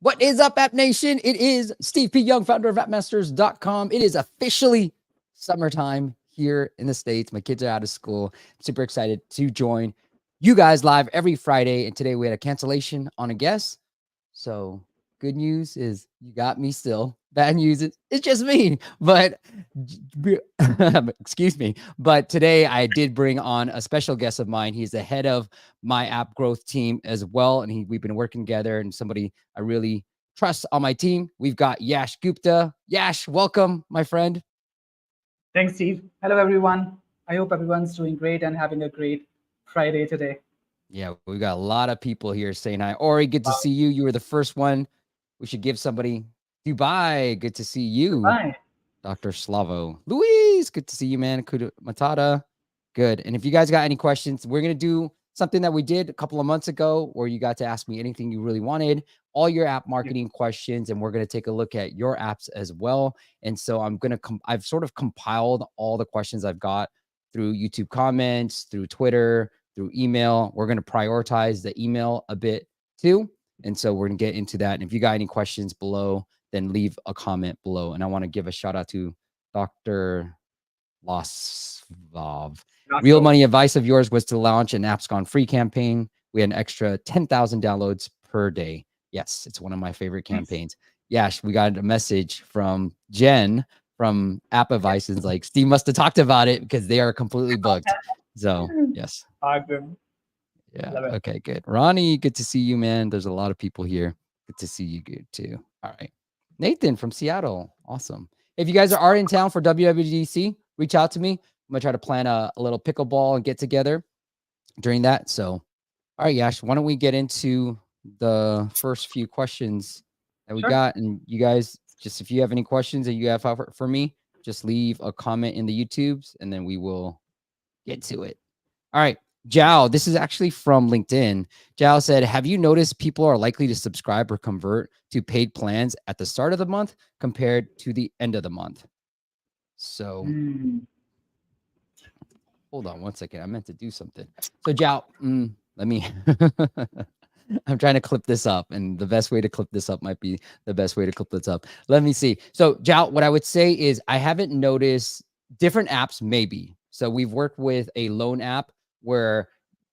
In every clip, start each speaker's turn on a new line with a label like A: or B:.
A: What is up, App Nation? It is Steve P. Young, founder of appmasters.com. It is officially summertime here in the States. My kids are out of school. I'm super excited to join you guys live every Friday. And today we had a cancellation on a guest. So good news is you got me still. Bad news is it's just me. But excuse me. But today I did bring on a special guest of mine. He's the head of my app growth team as well. And we've been working together, and somebody I really trust on my team. We've got Yash Gupta. Yash, welcome, my friend.
B: Thanks, Steve. Hello, everyone. I hope everyone's doing great and having a great Friday today.
A: Yeah, we got a lot of people here saying hi. Ori, good to see you. You were the first one. We should give somebody. Dubai, good to see you.
B: Hi.
A: Dr. Slavo. Luis, good to see you, man. Kudu Matata, good. And if you guys got any questions, we're going to do something that we did a couple of months ago where you got to ask me anything you really wanted, all your app marketing questions, and we're going to take a look at your apps as well. And so I've sort of compiled all the questions I've got through YouTube comments, through Twitter, through email. We're going to prioritize the email a bit too. And so we're going to get into that. And if you got any questions below, then leave a comment below. And I want to give a shout out to Dr. Losvov. Real money advice of yours was to launch an Apps Gone Free campaign. We had an extra 10,000 downloads per day. Yes, it's one of my favorite campaigns. Yes, we got a message from Jen from App Advice. It's like, Steve must have talked about it because they are completely booked. So, yes.
B: Awesome.
A: Yeah. Okay, good. Ronnie, good to see you, man. There's a lot of people here. Good to see you good too. All right. Nathan from Seattle. Awesome. If you guys are in town for WWDC, reach out to me. I'm going to try to plan a little pickleball and get together during that. So, all right, Yash, why don't we get into the first few questions that we got? And you guys, just if you have any questions that you have for me, just leave a comment in the YouTubes and then we will get to it. All right. Jao, this is actually from LinkedIn. Jao said, have you noticed people are likely to subscribe or convert to paid plans at the start of the month compared to the end of the month? So hold on one second. I meant to do something. So Jao, let me, I'm trying to clip this up, and the best way to clip this up might be the best way to clip this up. Let me see. So Jao, what I would say is I haven't noticed different apps, maybe. So we've worked with a loan app where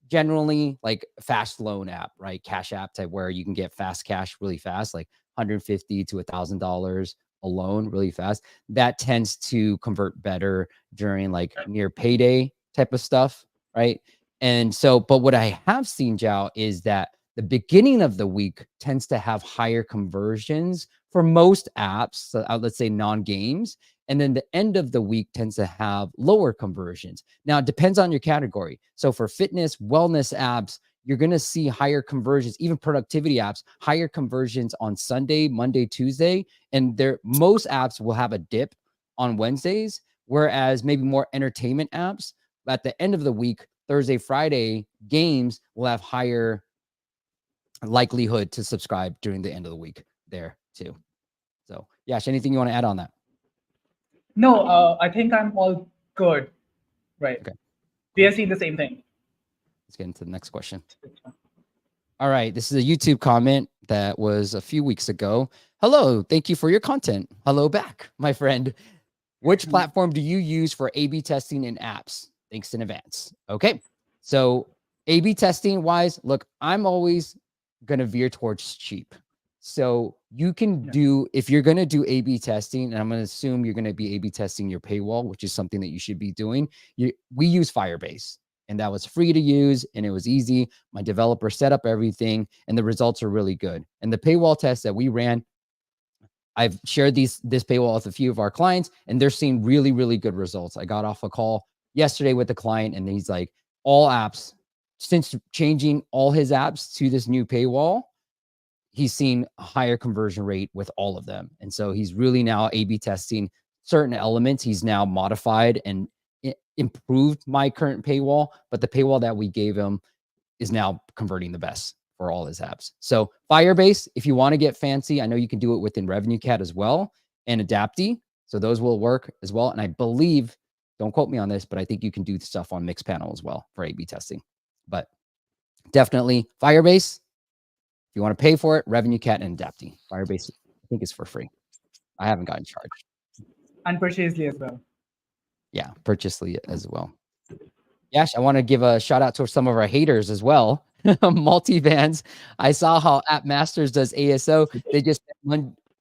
A: generally like fast loan app, right? Cash app type where you can get fast cash really fast, like $150 to $1,000 a loan really fast. That tends to convert better during like near payday type of stuff, right? And so, but what I have seen, Jao, is that the beginning of the week tends to have higher conversions for most apps, so let's say non-games. And then the end of the week tends to have lower conversions. Now, it depends on your category. So for fitness, wellness apps, you're going to see higher conversions, even productivity apps, higher conversions on Sunday, Monday, Tuesday. And most apps will have a dip on Wednesdays, whereas maybe more entertainment apps at the end of the week, Thursday, Friday, games will have higher likelihood to subscribe during the end of the week there too. So, Yash, anything you want to add on that?
B: No, I think I'm all good. Right.
A: Okay.
B: We are seeing the same thing.
A: Let's get into the next question. All right. This is a YouTube comment that was a few weeks ago. Hello. Thank you for your content. Hello back, my friend. Which platform do you use for A/B testing in apps? Thanks in advance. Okay. So A/B testing wise, look, I'm always going to veer towards cheap. So you can do, if you're going to do A/B testing, and I'm going to assume you're going to be A/B testing your paywall, which is something that you should be doing. We use Firebase, and that was free to use, and it was easy. My developer set up everything, and the results are really good. And the paywall test that we ran, I've shared this paywall with a few of our clients, and they're seeing really, really good results. I got off a call yesterday with the client, and he's like, all apps, since changing all his apps to this new paywall, he's seen a higher conversion rate with all of them. And so he's really now A/B testing certain elements. He's now modified and improved my current paywall, but the paywall that we gave him is now converting the best for all his apps. So Firebase, if you want to get fancy, I know you can do it within RevenueCat as well, and Adapty. So those will work as well. And I believe, don't quote me on this, but I think you can do stuff on Mixpanel as well for A/B testing. But definitely Firebase, If you want to pay for it, Revenue Cat and Adapty. Firebase, I think it's for free. I haven't gotten charged.
B: And Purchasely as well.
A: Yeah, Purchasely as well. Yash, I want to give a shout out to some of our haters as well. Multivans. I saw how App Masters does ASO. They just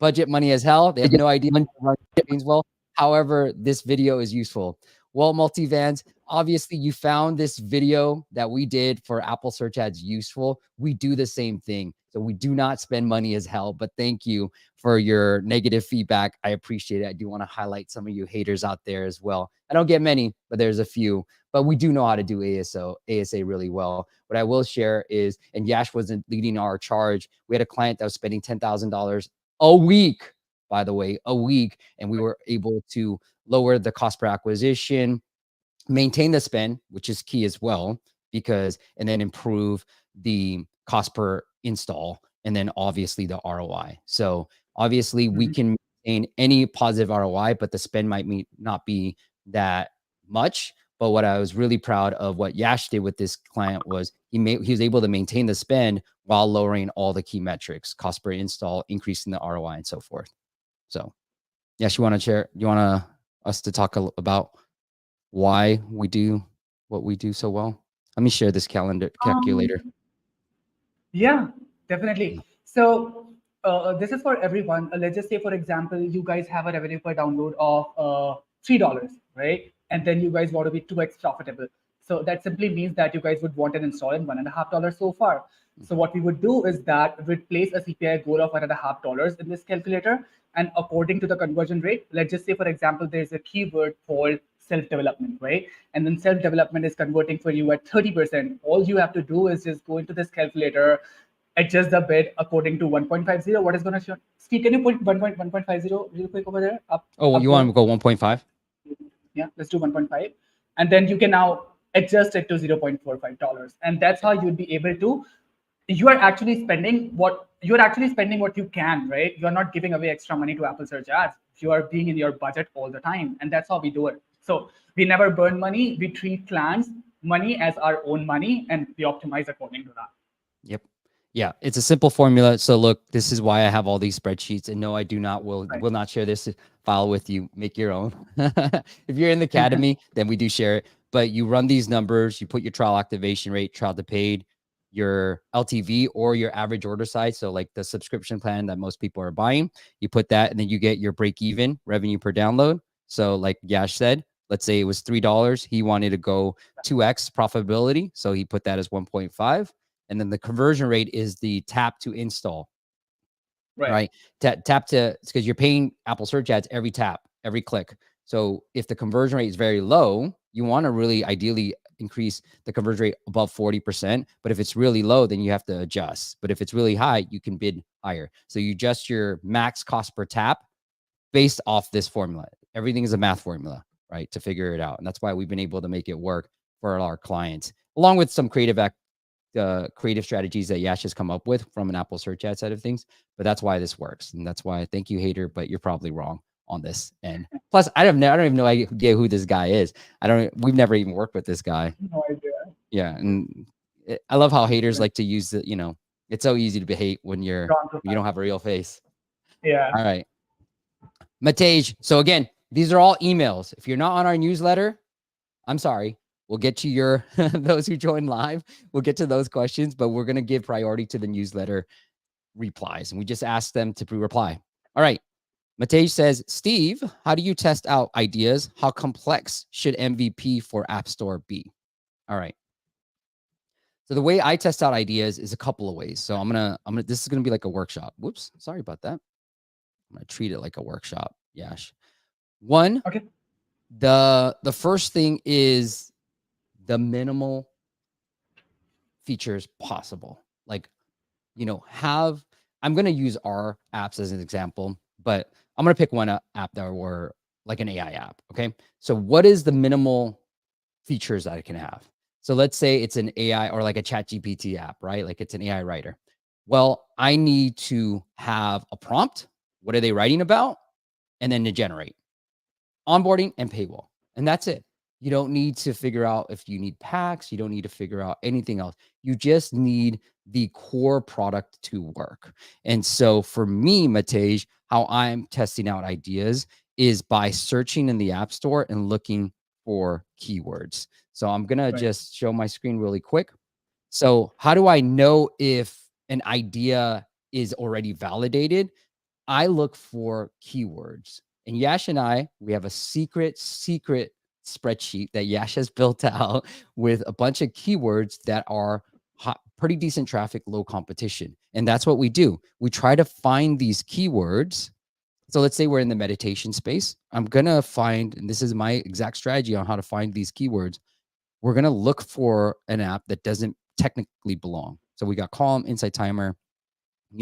A: budget money as hell. They have no idea how to run campaigns well. However, this video is useful. Well, Multivans, obviously you found this video that we did for Apple search ads useful. We do the same thing. So we do not spend money as hell, but thank you for your negative feedback. I appreciate it. I do want to highlight some of you haters out there as well. I don't get many, but there's a few. But we do know how to do ASA really well. What I will share is, and Yash wasn't leading our charge. We had a client that was spending $10,000 a week, by the way, a week. And we were able to lower the cost per acquisition, maintain the spend, which is key as well, because, and then improve the cost per install, and then obviously the ROI. So obviously we can maintain any positive ROI, but the spend might not be that much. But what I was really proud of what Yash did with this client was he was able to maintain the spend while lowering all the key metrics, cost per install, increasing the ROI, and so forth. So Yash, you want to share? You want us to talk about why we do what we do so well? Let me share this calculator.
B: Yeah, definitely. So this is for everyone. Let's just say, for example, you guys have a revenue per download of $3, right? And then you guys want to be 2x profitable. So that simply means that you guys would want an install in $1.50 so far. So what we would do is that we'd place a CPI goal of $1.50 in this calculator. And according to the conversion rate, let's just say, for example, there's a keyword called self-development, right? And then self-development is converting for you at 30%. All you have to do is just go into this calculator, adjust the bid according to 1.50. What is going to show? Steve, can you put 1.50 real quick over there?
A: You want to go 1.5?
B: Yeah, let's do 1.5. And then you can now adjust it to $0.45. And that's how you'd be able to, you are actually spending what you can, right? You're not giving away extra money to Apple search ads. You are being in your budget all the time. And that's how we do it. So we never burn money. We treat clients' money as our own money, and we optimize according to that.
A: Yep. Yeah, it's a simple formula. So look, this is why I have all these spreadsheets. And no, I do not will not share this file with you. Make your own. If you're in the academy, then we do share it. But you run these numbers, you put your trial activation rate, trial to paid, your LTV, or your average order size. So like the subscription plan that most people are buying, you put that, and then you get your break even revenue per download. So like Yash said, let's say it was $3. He wanted to go 2x profitability. So he put that as 1.5. And then the conversion rate is the tap to install, right? Tap to, because you're paying Apple search ads every tap, every click. So if the conversion rate is very low, you want to really ideally increase the conversion rate above 40%. But if it's really low, then you have to adjust. But if it's really high, you can bid higher. So you adjust your max cost per tap based off this formula. Everything is a math formula, right? To figure it out. And that's why we've been able to make it work for our clients, along with some creative strategies that Yash has come up with from an Apple search ad side of things. But that's why this works. And that's why, thank you, hater, but you're probably wrong on this. And plus, I don't even know idea who this guy is. We've never even worked with this guy.
B: No idea.
A: Yeah. And I love how haters like to use the, it's so easy to hate when you don't have a real face.
B: Yeah.
A: All right. Monetization. So again, these are all emails. If you're not on our newsletter, I'm sorry. We'll get to your those who join live. We'll get to those questions, but we're going to give priority to the newsletter replies. And we just asked them to reply. All right. Matej says, Steve, how do you test out ideas? How complex should MVP for App Store be? All right. So the way I test out ideas is a couple of ways. So this is going to be like a workshop. Whoops. Sorry about that. I'm going to treat it like a workshop. Yash. One.
B: Okay.
A: The first thing is the minimal features possible. Like, I'm going to use our apps as an example, but I'm going to pick one app that were like an AI app. Okay. So what is the minimal features that I can have? So let's say it's an AI or like a ChatGPT app, right? Like it's an AI writer. Well, I need to have a prompt. What are they writing about? And then to generate onboarding and paywall. And that's it. You don't need to figure out if you need packs. You don't need to figure out anything else. You just need the core product to work. And so for me, Matej, how I'm testing out ideas is by searching in the App Store and looking for keywords. So I'm going to just show my screen really quick. So how do I know if an idea is already validated? I look for keywords. And Yash and I, we have a secret spreadsheet that Yash has built out with a bunch of keywords that are hot, pretty decent traffic, low competition. And that's what we do. We try to find these keywords. So let's say we're in the meditation space. I'm going to find, and this is my exact strategy on how to find these keywords. We're going to look for an app that doesn't technically belong. So we got Calm, Insight Timer,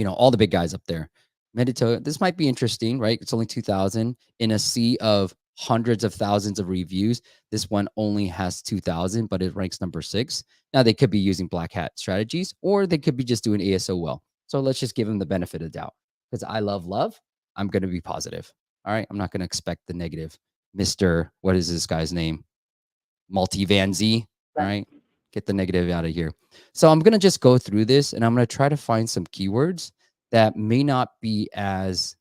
A: all the big guys up there. Medito, this might be interesting, right? It's only 2,000 in a sea of hundreds of thousands of reviews. This one only has 2,000, but it ranks number 6. Now they could be using black hat strategies, or they could be just doing ASO well. So let's just give them the benefit of doubt, because I love. I'm going to be positive. All right. I'm not going to expect the negative. Mr. What is this guy's name? Multi-Van Z. All right. Get the negative out of here. So I'm going to just go through this, and I'm going to try to find some keywords that may not be that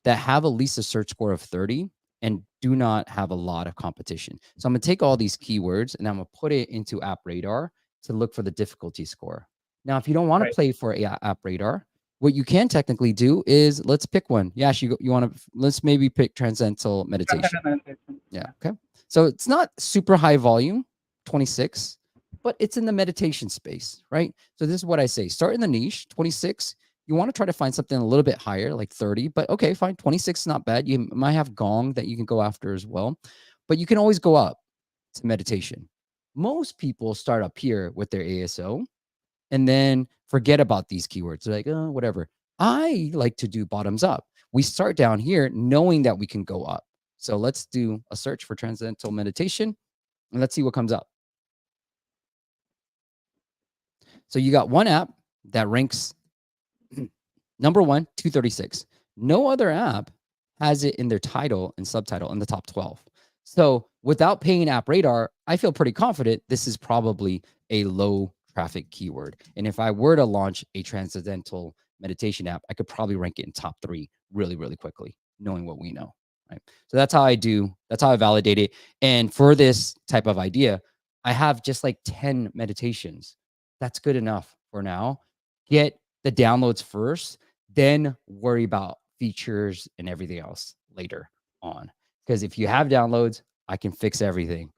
A: have at least a search score of 30 and do not have a lot of competition. So I'm going to take all these keywords and I'm going to put it into App Radar to look for the difficulty score. Now, if you don't want to play for App Radar, what you can technically do is, let's pick one. Yash, you want to, let's maybe pick Transcendental Meditation. Yeah. Okay. So it's not super high volume, 26, but it's in the meditation space, right? So this is what I say. Start in the niche, 26. You want to try to find something a little bit higher, like 30, but okay, fine. 26 is not bad. You might have Gong that you can go after as well, but you can always go up to meditation. Most people start up here with their ASO and then forget about these keywords. They're like, oh, whatever. I like to do bottoms up. We start down here knowing that we can go up. So let's do a search for Transcendental Meditation and let's see what comes up. So you got one app that ranks number 1, 236. No other app has it in their title and subtitle in the top 12. So without paying App Radar, I feel pretty confident this is probably a low traffic keyword. And if I were to launch a Transcendental Meditation app, I could probably rank it in top 3 really, really quickly, knowing what we know. Right. So that's how I validate it. And for this type of idea, I have just like 10 meditations. That's good enough for now. Get the downloads first, then worry about features and everything else later on. Because if you have downloads, I can fix everything.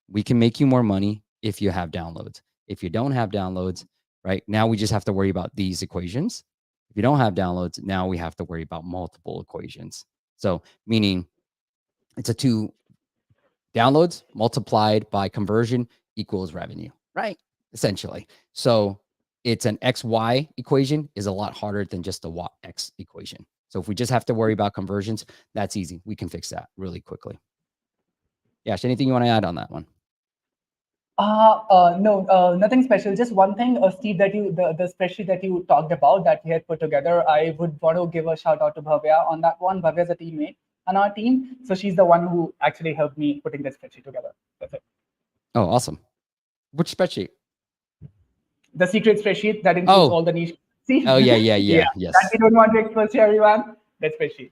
A: We can make you more money if you have downloads. If you don't have downloads, right now we just have to worry about these equations. If you don't have downloads, now we have to worry about multiple equations. So meaning it's a 2 downloads multiplied by conversion equals revenue, right? Essentially. So it's an XY equation is a lot harder than just a X equation. So if we just have to worry about conversions, that's easy. We can fix that really quickly. Yash, anything you want to add on that one?
B: No, nothing special. Just one thing, Steve, that the spreadsheet that you talked about that we had put together, I would want to give a shout out to Bhavya on that one. Bhavya is a teammate on our team. So she's the one who actually helped me putting this spreadsheet together. That's it.
A: Oh, awesome. Which spreadsheet?
B: The secret spreadsheet that includes all the niche. See?
A: Oh, yeah.
B: Yes. That we don't want to expose to everyone. That spreadsheet.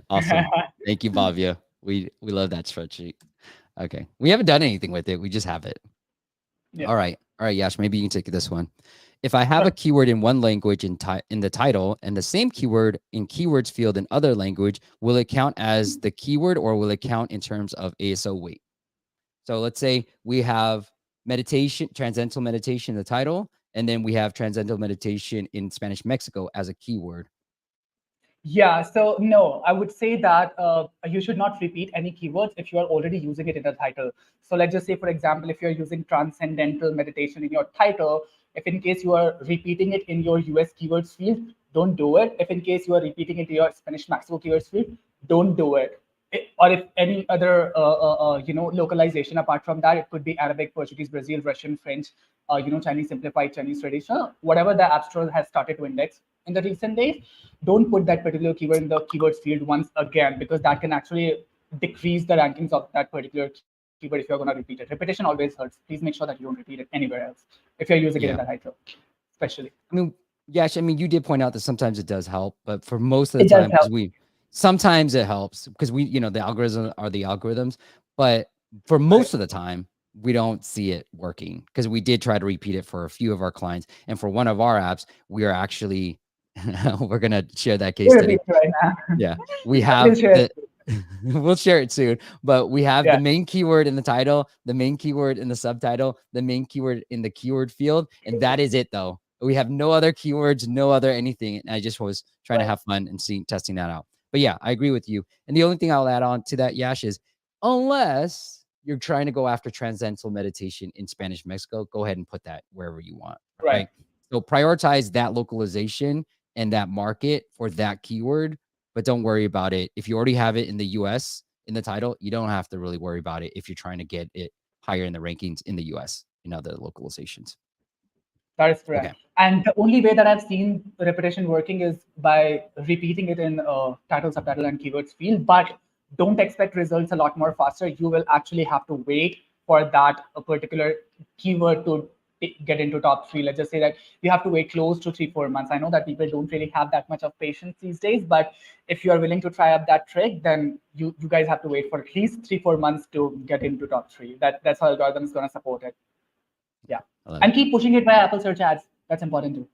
A: Awesome. Thank you, Bhavya. We love that spreadsheet. Okay. We haven't done anything with it. We just have it. Yeah. All right, Yash, maybe you can take this one. If I have a keyword in one language in the title and the same keyword in keywords field in other language, will it count as the keyword or will it count in terms of ASO weight? So let's say we have meditation, Transcendental Meditation in the title, and then we have Transcendental Meditation in Spanish Mexico as a keyword.
B: Yeah, so no, I would say that you should not repeat any keywords if you are already using it in the title. So let's just say, for example, if you're using Transcendental Meditation in your title, if in case you are repeating it in your US keywords field, don't do it. If in case you are repeating it in your Spanish Mexico keywords field, don't do it. Or if any other localization apart from that, it could be Arabic, Portuguese, Brazil, Russian, French, Chinese simplified, Chinese traditional, whatever the App Store has started to index in the recent days. Don't put that particular keyword in the keywords field once again, because that can actually decrease the rankings of that particular keyword. keyword if you're going to repeat it. Repetition always hurts. Please make sure that you don't repeat it anywhere else if you're using it in
A: Yeah.
B: that title, especially.
A: I mean, Yash, I mean, you did point out that sometimes it does help, but for most of the
B: It does
A: time,
B: help.
A: sometimes it helps because we, you know, the algorithms are the algorithms, but for
B: Right.
A: most of the time, we don't see it working because we did try to repeat it for a few of our clients. And for one of our apps, we are actually, we're going to share that case
B: You repeat
A: study.
B: it right now.
A: Yeah. We
B: Yeah,
A: have
B: please share
A: the,
B: it.
A: we'll share it soon, but we have the
B: Yeah.
A: main keyword in the title, the main keyword in the subtitle, the main keyword in the keyword field, and that is it though. We have no other keywords, no other anything. And I just was trying to
B: Right.
A: have fun and testing that out. But yeah, I agree with you. And the only thing I'll add on to that, Yash, is unless you're trying to go after transcendental meditation in Spanish Mexico, go ahead and put that wherever you want,
B: Right.
A: right? So prioritize that localization and that market for that keyword, but don't worry about it. If you already have it in the US in the title, you don't have to really worry about it if you're trying to get it higher in the rankings in the US in other localizations.
B: That is
A: Okay.
B: correct. And the only way that I've seen repetition working is by repeating it in title, subtitle, and keywords field. But don't expect results a lot more faster. You will actually have to wait for that particular keyword to get into top three. Let's just say that you have to wait close to 3-4 months. I know that people don't really have that much of patience these days, but if you are willing to try up that trick, then you guys have to wait for at least 3-4 months to get into top three. That's how algorithm is going to support it. Yeah. And keep pushing it by Apple search ads. That's important too.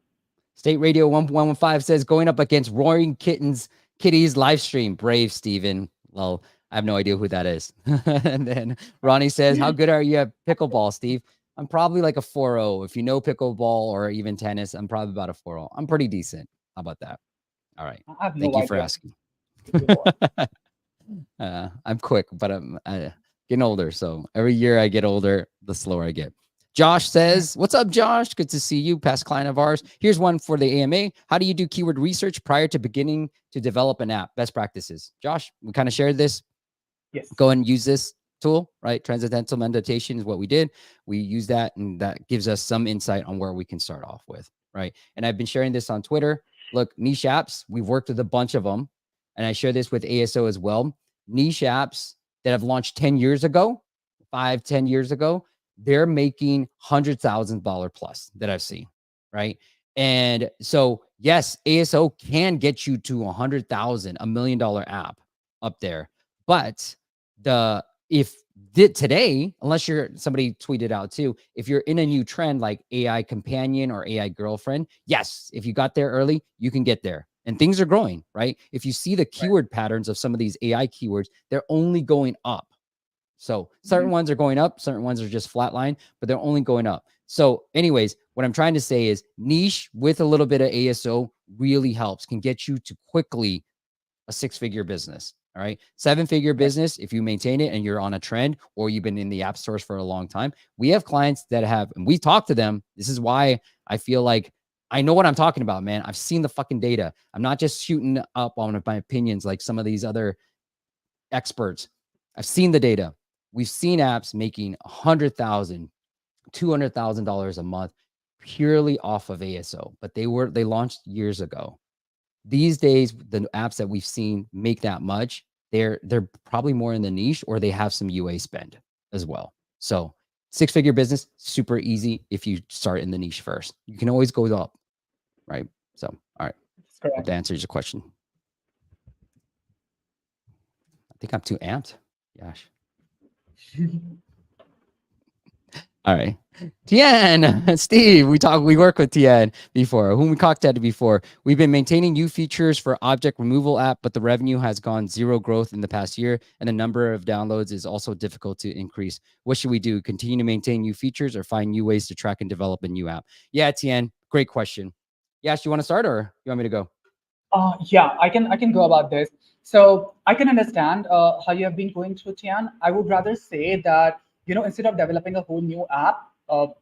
A: State Radio 1115 says going up against Roaring Kitties live stream. Brave Steven. Well, I have no idea who that is. And then Ronnie says, how good are you at pickleball, Steve? I'm probably like a 4.0. If you know pickleball or even tennis, I'm probably about a 4.0. I'm pretty decent. How about that? All right.
B: I have
A: Thank
B: no
A: you for
B: idea.
A: asking. I'm quick, but I'm getting older. So every year I get older, the slower I get. Josh says, what's up, Josh? Good to see you, past client of ours. Here's one for the AMA. How do you do keyword research prior to beginning to develop an app? Best practices. Josh, we kind of shared this.
B: Yes.
A: Go and use this tool, right? Transcendental meditation is what we did. We use that, and that gives us some insight on where we can start off with, right? And I've been sharing this on Twitter. Look, niche apps, we've worked with a bunch of them, and I share this with ASO as well. Niche apps that have launched 10 years ago, 5-10 years ago, they're making $100,000 plus that I've seen, right? And so, yes, ASO can get you to 100,000, $1 million app up there, but if today, unless you're somebody tweeted out too, if you're in a new trend like AI companion or AI girlfriend, yes, if you got there early, you can get there. And things are growing, right? If you see the keyword patterns of some of these AI keywords, they're only going up. So certain ones are going up, certain ones are just flatline, but they're only going up. So anyways, what I'm trying to say is niche with a little bit of ASO really helps, can get you to quickly a 6-figure business. All right. 7-figure business, if you maintain it and you're on a trend or you've been in the app stores for a long time. We have clients that have, and we talk to them. This is why I feel like I know what I'm talking about, man. I've seen the fucking data. I'm not just shooting up on my opinions like some of these other experts. I've seen the data. We've seen apps making $100,000, $200,000 a month purely off of ASO, but they launched years ago. These days, the apps that we've seen make that much, they're probably more in the niche or they have some UA spend as well. So 6-figure business, super easy if you start in the niche first. You can always go up, right? So, all right. Hope that answers your question. I think I'm too amped. Gosh. All right. Tien, Steve, we worked with Tien before, whom we contacted before. We've been maintaining new features for object removal app, but the revenue has gone zero growth in the past year, and the number of downloads is also difficult to increase. What should we do? Continue to maintain new features or find new ways to track and develop a new app? Yeah, Tien, great question. Yes, you want to start or you want me to go?
B: Yeah, I can go about this. So I can understand how you have been going through, Tian. I would rather say that instead of developing a whole new app,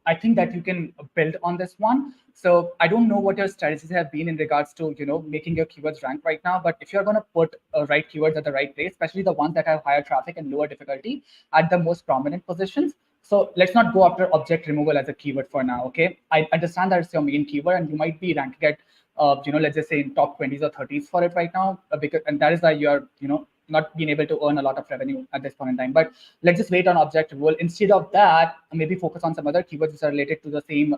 B: I think that you can build on this one. So I don't know what your strategies have been in regards to making your keywords rank right now, but if you're going to put right keywords at the right place, especially the ones that have higher traffic and lower difficulty at the most prominent positions. So let's not go after object removal as a keyword for now. Okay, I understand that it's your main keyword and you might be ranking at let's just say in top 20s or 30s for it right now, because and that is why you're not been able to earn a lot of revenue at this point in time. But let's just wait on object removal. Instead of that, maybe focus on some other keywords which are related to the same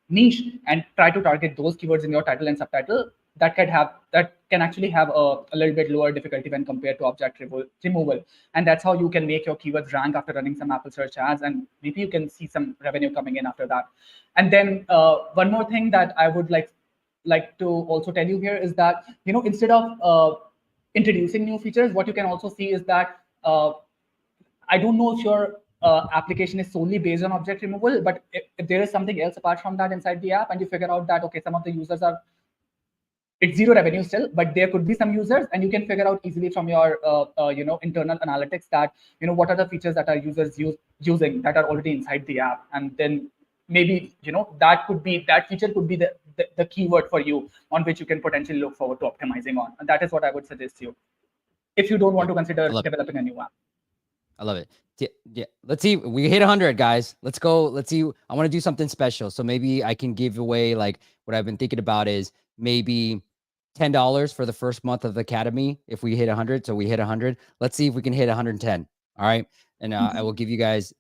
B: niche, and try to target those keywords in your title and subtitle that can actually have a little bit lower difficulty when compared to object removal. And that's how you can make your keywords rank after running some Apple search ads, and maybe you can see some revenue coming in after that. And then one more thing that I would like to also tell you here is that, instead of introducing new features, what you can also see is that I don't know if your application is solely based on object removal, but if there is something else apart from that inside the app, and you figure out that, okay, some of the users are, it's zero revenue still, but there could be some users, and you can figure out easily from your internal analytics that, what are the features that are users using that are already inside the app. And then maybe, that feature could be the keyword for you on which you can potentially look forward to optimizing on. And that is what I would suggest you if you don't want to consider developing a new app.
A: I love it. Yeah. Let's see. We hit 100, guys. Let's go. Let's see. I want to do something special. So maybe I can give away, like, what I've been thinking about is maybe $10 for the first month of the Academy if we hit 100. So we hit 100. Let's see if we can hit 110. All right. And I will give you guys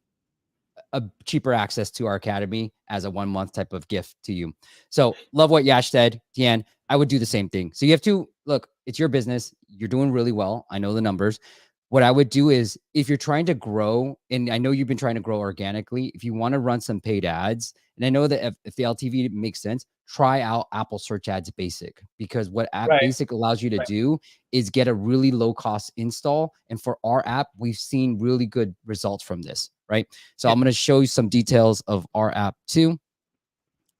A: a cheaper access to our Academy as a 1 month type of gift to you. So love what Yash said. Tian, I would do the same thing. So you have to look, it's your business. You're doing really well. I know the numbers. What I would do is, if you're trying to grow, and I know you've been trying to grow organically, if you want to run some paid ads, and I know that if the LTV makes sense, try out Apple Search Ads Basic, because what App Basic allows you to do is get a really low cost install. And for our app, we've seen really good results from this, right? So I'm going to show you some details of our app too.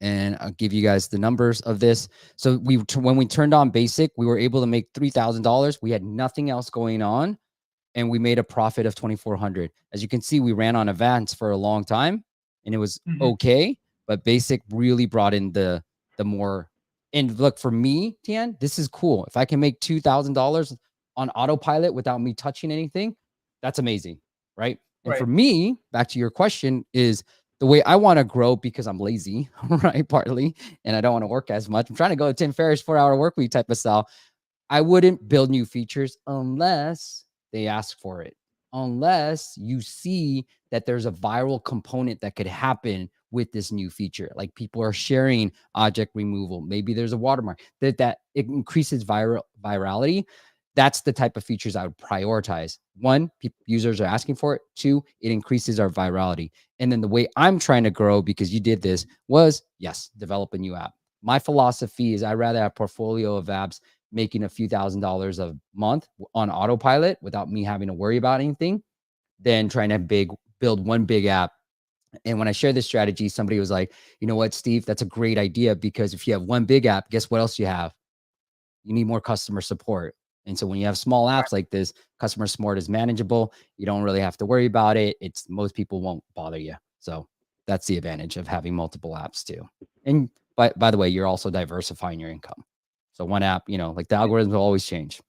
A: And I'll give you guys the numbers of this. So when we turned on Basic, we were able to make $3,000. We had nothing else going on, and we made a profit of 2,400. As you can see, we ran on Advanced for a long time, and it was okay, but Basic really brought in the more. And look, for me, Tian, this is cool. If I can make $2,000 on autopilot without me touching anything, that's amazing, right? And for me, back to your question, is the way I want to grow, because I'm lazy, right? Partly, and I don't want to work as much. I'm trying to go to Tim Ferriss 4-hour work week type of style. I wouldn't build new features unless they ask for it, unless you see that there's a viral component that could happen with this new feature. Like people are sharing object removal. Maybe there's a watermark that it increases virality. That's the type of features I would prioritize. One, users are asking for it. Two, it increases our virality. And then the way I'm trying to grow, because you did this, was, yes, develop a new app. My philosophy is I'd rather have a portfolio of apps making a few $1,000s a month on autopilot without me having to worry about anything than trying to build one big app. And when I shared this strategy, somebody was like, you know what, Steve, that's a great idea, because if you have one big app, guess what else you have? You need more customer support. And so when you have small apps like this, customer support is manageable. You don't really have to worry about it. Most people won't bother you. So that's the advantage of having multiple apps too. And by the way, you're also diversifying your income. So one app, like the algorithms will always change.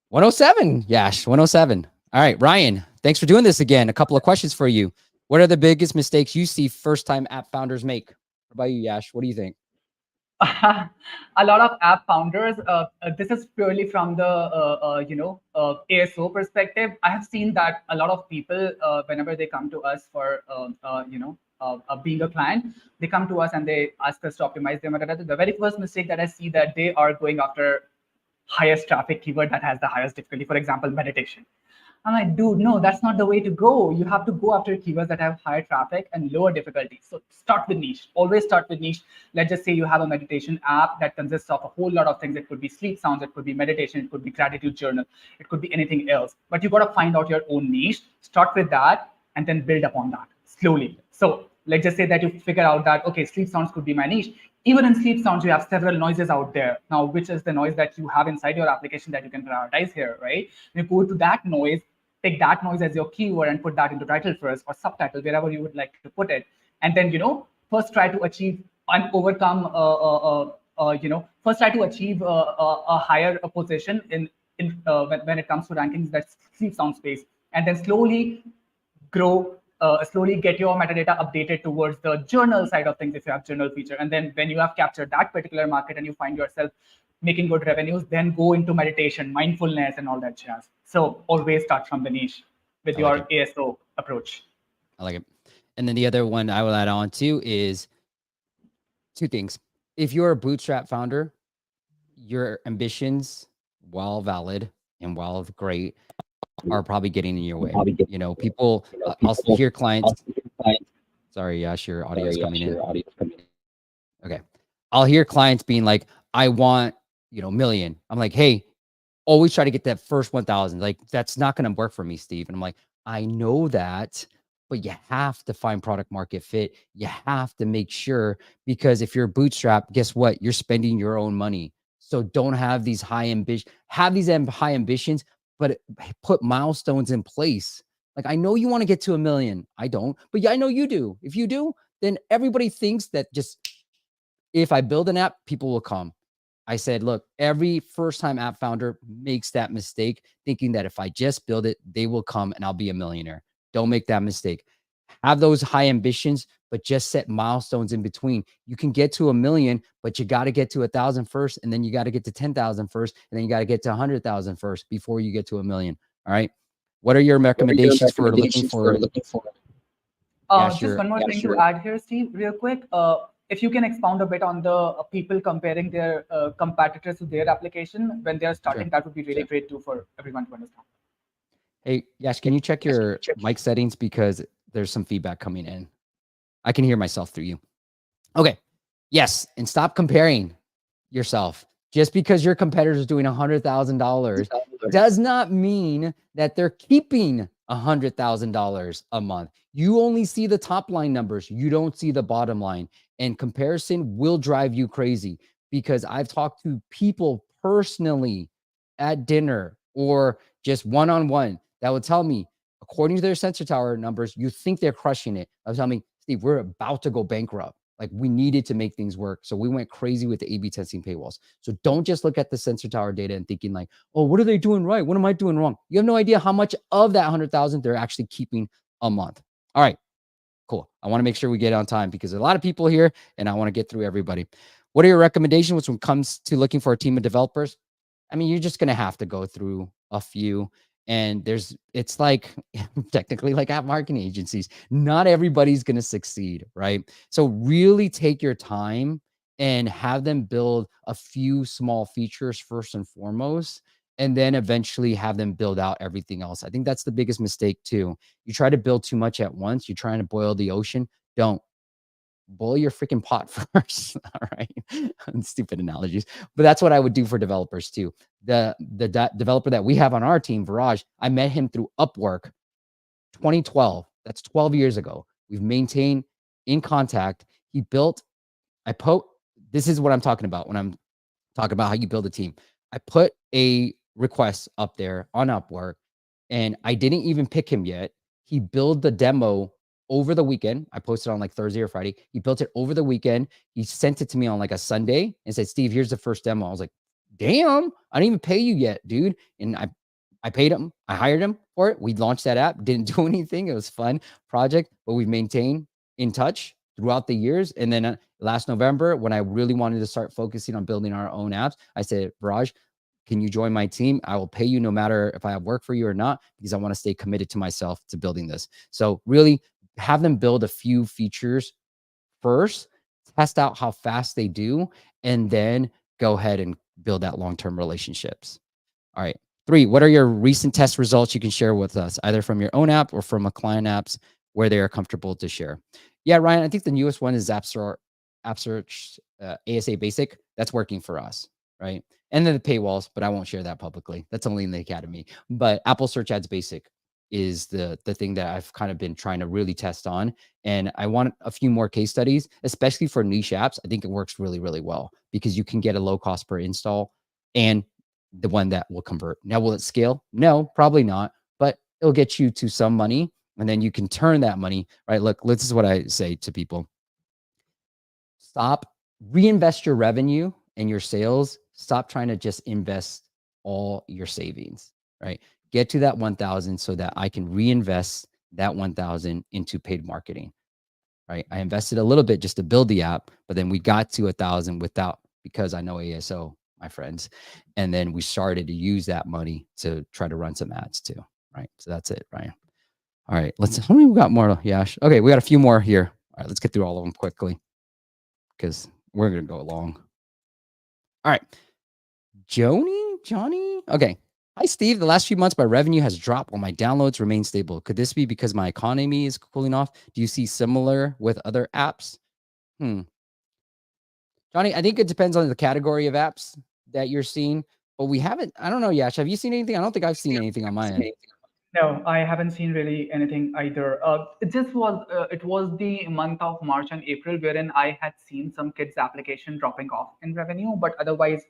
A: 107, Yash, 107. All right, Ryan, thanks for doing this again. A couple of questions for you. What are the biggest mistakes you see first-time app founders make? What about you, Yash? What do you think?
B: A lot of app founders, this is purely from the ASO perspective. I have seen that a lot of people, whenever they come to us for being a client, they come to us and they ask us to optimize them. The very first mistake that I see, that they are going after highest traffic keyword that has the highest difficulty. For example, meditation. I'm like, dude, no, that's not the way to go. You have to go after keywords that have higher traffic and lower difficulty. So start with niche. Always start with niche. Let's just say you have a meditation app that consists of a whole lot of things. It could be sleep sounds, it could be meditation, it could be gratitude journal, it could be anything else. But you got to find out your own niche. Start with that and then build upon that slowly. So let's just say that you figure out that, okay, sleep sounds could be my niche. Even in sleep sounds, you have several noises out there. Now, which is the noise that you have inside your application that you can prioritize here, right? You go to that noise, take that noise as your keyword and put that into title first or subtitle, wherever you would like to put it. And then, first try to achieve and overcome, first try to achieve a higher position when it comes to rankings that sleep sound space. And then slowly grow, slowly get your metadata updated towards the journal side of things if you have journal feature. And then when you have captured that particular market and you find yourself making good revenues, then go into meditation, mindfulness, and all that jazz. So always start from the niche with
A: I like
B: your
A: it.
B: ASO approach.
A: I like it. And then the other one I will add on to is two things. If you're a bootstrap founder, your ambitions, while valid and while great, are probably getting in your way. You know, people, I'll hear clients. Sorry, Yash, your audio is coming in. Okay. I'll hear clients being like, I want, million. I'm like, hey, always try to get that first 1,000. Like, that's not going to work for me, Steve. And I'm like, I know that, but you have to find product market fit. You have to make sure, because if you're bootstrap, guess what? You're spending your own money. So don't have these high ambitions, high ambitions, but put milestones in place. Like, I know you want to get to 1 million. I don't, but yeah, I know you do. If you do, then everybody thinks that just, if I build an app, people will come. I said, look, every first time app founder makes that mistake, thinking that if I just build it, they will come and I'll be a millionaire. Don't make that mistake. Have those high ambitions, but just set milestones in between. You can get to 1 million, but you got to get to 1,000 first, and then you got to get to 10,000 first, and then you got to get to 100,000 first before you get to 1 million. All right. What are your recommendations for looking for? Yeah,
B: Just
A: sure.
B: one more thing to add here, Steve, real quick. If you can expound a bit on the people comparing their competitors to their application when they're starting,
A: Sure.
B: that would be really great too for everyone to understand.
A: Hey, Yash, can you check your mic settings, because there's some feedback coming in? I can hear myself through you. Okay. Yes. And stop comparing yourself. Just because your competitor is doing $100,000 does not mean that they're keeping $100,000 a month. You only see the top line numbers. You don't see the bottom line. And comparison will drive you crazy, because I've talked to people personally at dinner or just one-on-one that would tell me, according to their Sensor Tower numbers, you think they're crushing it. I was telling me, Steve, we're about to go bankrupt. Like, we needed to make things work. So we went crazy with the A/B testing paywalls. So don't just look at the Sensor Tower data and thinking like, oh, what are they doing right? What am I doing wrong? You have no idea how much of that 100,000 they're actually keeping a month. All right, cool. I want to make sure we get on time, because there's a lot of people here and I want to get through everybody. What are your recommendations when it comes to looking for a team of developers? I mean, you're just going to have to go through a few. And it's like technically like app marketing agencies. Not everybody's going to succeed, right? So really take your time and have them build a few small features first and foremost, and then eventually have them build out everything else. I think that's the biggest mistake too. You try to build too much at once. You're trying to boil the ocean. Don't. Boil your freaking pot first. All right. Stupid analogies, but that's what I would do for developers too. The developer that we have on our team, Viraj, I met him through Upwork 2012. That's 12 years ago. We've maintained in contact. He built, this is what I'm talking about when I'm talking about how you build a team. I put a request up there on Upwork, and I didn't even pick him yet. He built the demo over the weekend. I posted on like Thursday or Friday. He built it over the weekend. He sent it to me on like a Sunday and said, Steve, here's the first demo. I was like, damn, I didn't even pay you yet, dude. And I paid him. I hired him for it. We launched that app. Didn't do anything. It was fun project, but we've maintained in touch throughout the years. And then last November, when I really wanted to start focusing on building our own apps, I said, Viraj, can you join my team? I will pay you no matter if I have work for you or not, because I want to stay committed to myself to building this. So really have them build a few features first, test out how fast they do, and then go ahead and build that long-term relationships. All right. 3, what are your recent test results you can share with us, either from your own app or from a client apps where they are comfortable to share? Yeah, Ryan, I think the newest one is App Search ASA Basic. That's working for us, right? And then the paywalls, but I won't share that publicly. That's only in the academy. But Apple Search Ads Basic is the thing that I've kind of been trying to really test on. And I want a few more case studies, especially for niche apps. I think it works really, really well, because you can get a low cost per install and the one that will convert. Now, will it scale? No, probably not, but it'll get you to some money, and then you can turn that money, right? Look, this is what I say to people. Stop, reinvest your revenue and your sales. Stop trying to just invest all your savings, right? Get to that 1,000 so that I can reinvest that 1,000 into paid marketing, right? I invested a little bit just to build the app, but then we got to 1,000 because I know ASO my friends. And then we started to use that money to try to run some ads too. Right. So that's it, Ryan. All right. How many we got more? Yash. Okay. We got a few more here. All right. Let's get through all of them quickly because we're going to go long. All right. Johnny. Okay. Hi, Steve. The last few months, my revenue has dropped while my downloads remain stable. Could this be because my economy is cooling off? Do you see similar with other apps? Johnny, I think it depends on the category of apps that you're seeing, but we haven't. I don't know, Yash. Have you seen anything? I don't think I've seen anything on my end.
B: No, I haven't seen really anything either. It was the month of March and April wherein I had seen some kids application dropping off in revenue, but otherwise,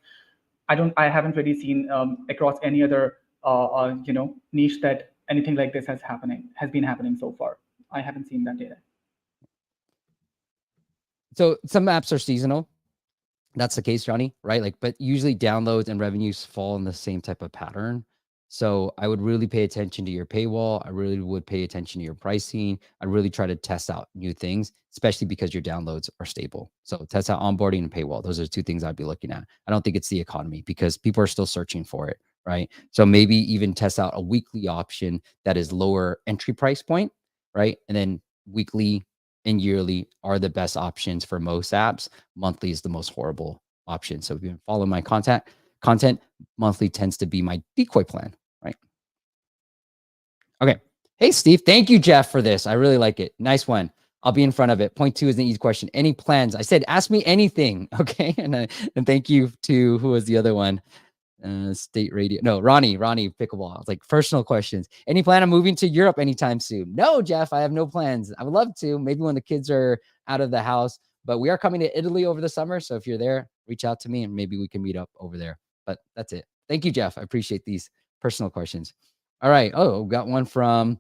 B: I haven't really seen across any other niche that anything like this has been happening so far. I haven't seen that data.
A: So some apps are seasonal. That's the case, Johnny, right? Like, but usually downloads and revenues fall in the same type of pattern. So I would really pay attention to your paywall. I really would pay attention to your pricing. I really try to test out new things, especially because your downloads are stable. So test out onboarding and paywall. Those are two things I'd be looking at. I don't think it's the economy because people are still searching for it, right? So maybe even test out a weekly option that is lower entry price point, right? And then weekly and yearly are the best options for most apps. Monthly is the most horrible option. So if you've been following my content, monthly tends to be my decoy plan, right? Okay. Hey, Steve. Thank you, Jeff, for this. I really like it. Nice one. I'll be in front of it. Point 2 is an easy question. Any plans? I said, ask me anything. Okay. And thank you to who was the other one? State radio. No, Ronnie Pickleball. I was like, personal questions. Any plan on moving to Europe anytime soon? No, Jeff, I have no plans. I would love to, maybe when the kids are out of the house, but we are coming to Italy over the summer. So if you're there, reach out to me and maybe we can meet up over there. But that's it. Thank you, Jeff. I appreciate these personal questions. All right. Oh, got one from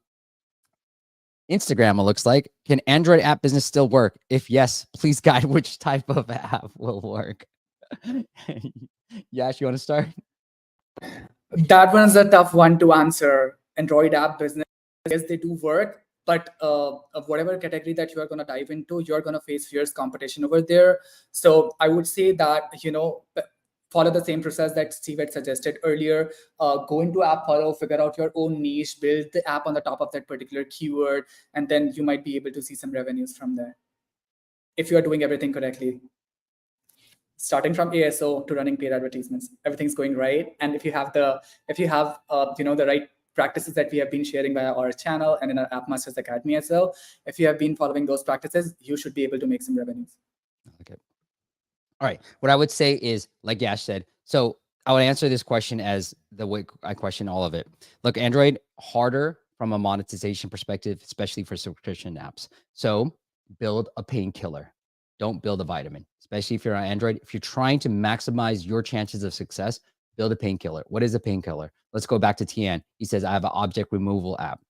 A: Instagram, it looks like. Can Android app business still work? If yes, please guide which type of app will work. Yash, you want to start?
B: That one's a tough one to answer. Android app business, yes, they do work, but of whatever category that you are going to dive into, you're going to face fierce competition over there. So I would say that, follow the same process that Steve had suggested earlier. Go into app follow, figure out your own niche, build the app on the top of that particular keyword, and then you might be able to see some revenues from there if you are doing everything correctly. Starting from ASO to running paid advertisements, everything's going right. And if you have the right practices that we have been sharing via our channel and in our App Masters Academy as well, if you have been following those practices, you should be able to make some revenues.
A: Okay. All right. What I would say is, like Yash said, so I would answer this question as the way I question all of it. Look, Android harder from a monetization perspective, especially for subscription apps. So build a painkiller. Don't build a vitamin, especially if you're on Android. If you're trying to maximize your chances of success, build a painkiller. What is a painkiller? Let's go back to Tian. He says, I have an object removal app.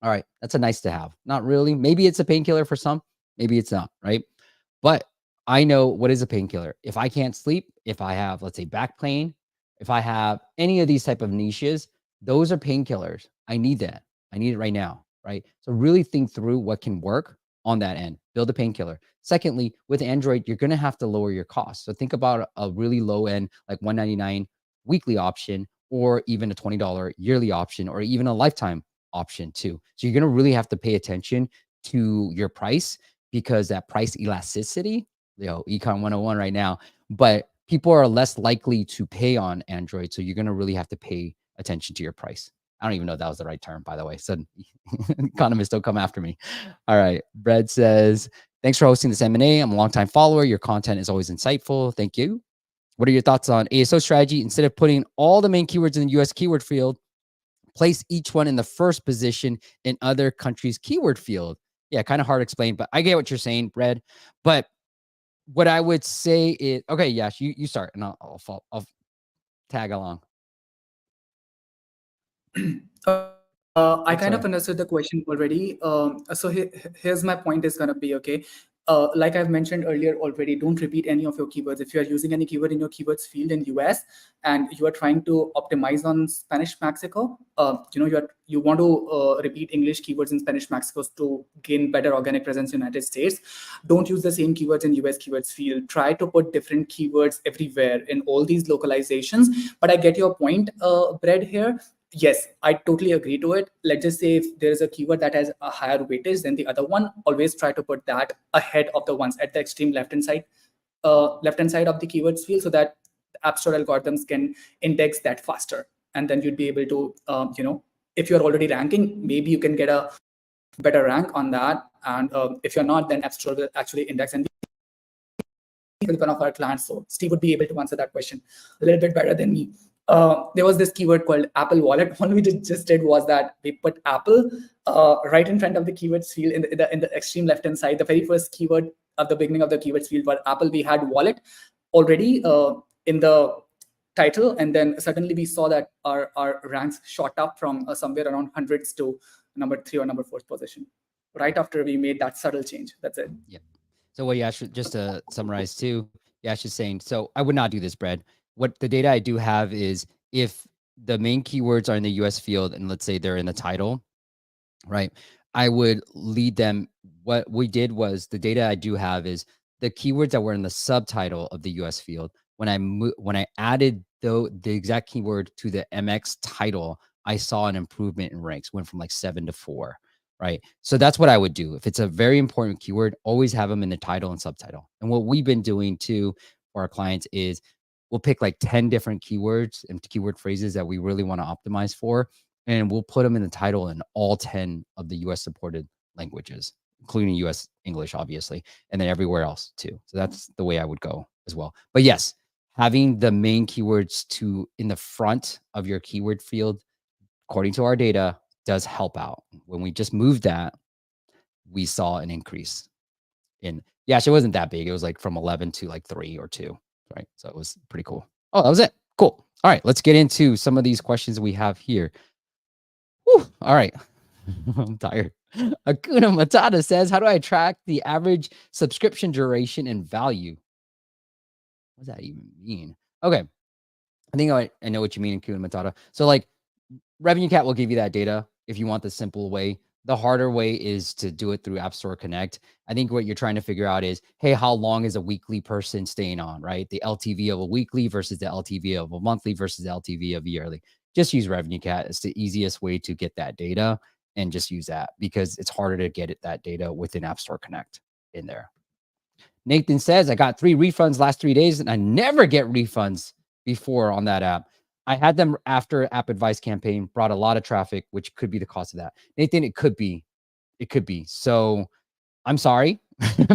A: All right. That's a nice to have. Not really. Maybe it's a painkiller for some. Maybe it's not, right? But I know what is a painkiller. If I can't sleep, if I have, let's say, back pain, if I have any of these type of niches, those are painkillers. I need that. I need it right now, right? So really think through what can work on that end. Build a painkiller. Secondly, with Android, you're going to have to lower your costs. So think about a really low end, like $199 weekly option, or even a $20 yearly option, or even a lifetime option too. So you're going to really have to pay attention to your price, because that price elasticity, Econ 101 right now, but people are less likely to pay on Android. So you're going to really have to pay attention to your price. I don't even know if that was the right term, by the way. So economists don't come after me. All right. Brad says, thanks for hosting this M&A. I'm a longtime follower. Your content is always insightful. Thank you. What are your thoughts on ASO strategy? Instead of putting all the main keywords in the US keyword field, place each one in the first position in other countries' keyword field. Yeah, kind of hard to explain, but I get what you're saying, Brad. But what I would say is, okay, Yash, you start, and I'll tag along.
B: I kind of understood the question already. So here's my point is going to be, okay. like I've mentioned earlier already, don't repeat any of your keywords. If you are using any keyword in your keywords field in US and you are trying to optimize on Spanish Mexico, you want to repeat English keywords in Spanish Mexico to gain better organic presence in the United States. Don't use the same keywords in US keywords field. Try to put different keywords everywhere in all these localizations. But I get your point, Brad, here. Yes, I totally agree to it. Let's just say if there is a keyword that has a higher weightage than the other one, always try to put that ahead of the ones at the extreme left hand side of the keywords field, so that the App Store algorithms can index that faster. And then you'd be able to, if you're already ranking, maybe you can get a better rank on that. And if you're not, then App Store will actually index. And with one of our clients, so Steve would be able to answer that question a little bit better than me. There was this keyword called Apple Wallet. What we just did was that we put Apple right in front of the keywords field in the extreme left hand side. The very first keyword at the beginning of the keywords field was Apple. We had wallet already in the title, and then suddenly we saw that our ranks shot up from somewhere around hundreds to number 3 or number 4th position right after we made that subtle change. That's it.
A: Yeah. So what Yash, just to summarize too, Yash is saying, so I would not do this, Brad. What the data I do have is if the main keywords are in the US field and let's say they're in the title, right? I would lead them. What we did was the data I do have is the keywords that were in the subtitle of the US field. When I added the exact keyword to the MX title, I saw an improvement in ranks, went from like 7 to 4, right? So that's what I would do. If it's a very important keyword, always have them in the title and subtitle. And what we've been doing too for our clients is we'll pick like 10 different keywords and keyword phrases that we really want to optimize for, and we'll put them in the title in all 10 of the US supported languages, including US English, obviously, and then everywhere else too. So that's the way I would go as well. But yes, having the main keywords in the front of your keyword field, according to our data, does help out. When we just moved that, we saw an increase in, yeah, it wasn't that big. It was like from 11 to like 3 or 2, right? So it was pretty cool. Oh, that was it. Cool. All right, let's get into some of these questions we have here. Whew, all right. I'm tired. Akuna Matata says, how do I track the average subscription duration and value? What does that even mean? Okay. I think I know what you mean, Akuna Matata. So like Revenue Cat will give you that data if you want the simple way. The harder way is to do it through App Store Connect. I think what you're trying to figure out is, hey, how long is a weekly person staying on, right? The LTV of a weekly versus the LTV of a monthly versus the LTV of a yearly. Just use Revenue Cat. It's the easiest way to get that data, and just use that because it's harder to get that data within App Store Connect in there. Nathan says, I got 3 refunds last 3 days and I never get refunds before on that app. I had them after app advice campaign, brought a lot of traffic, which could be the cost of that. Nathan, it could be. It could be. So I'm sorry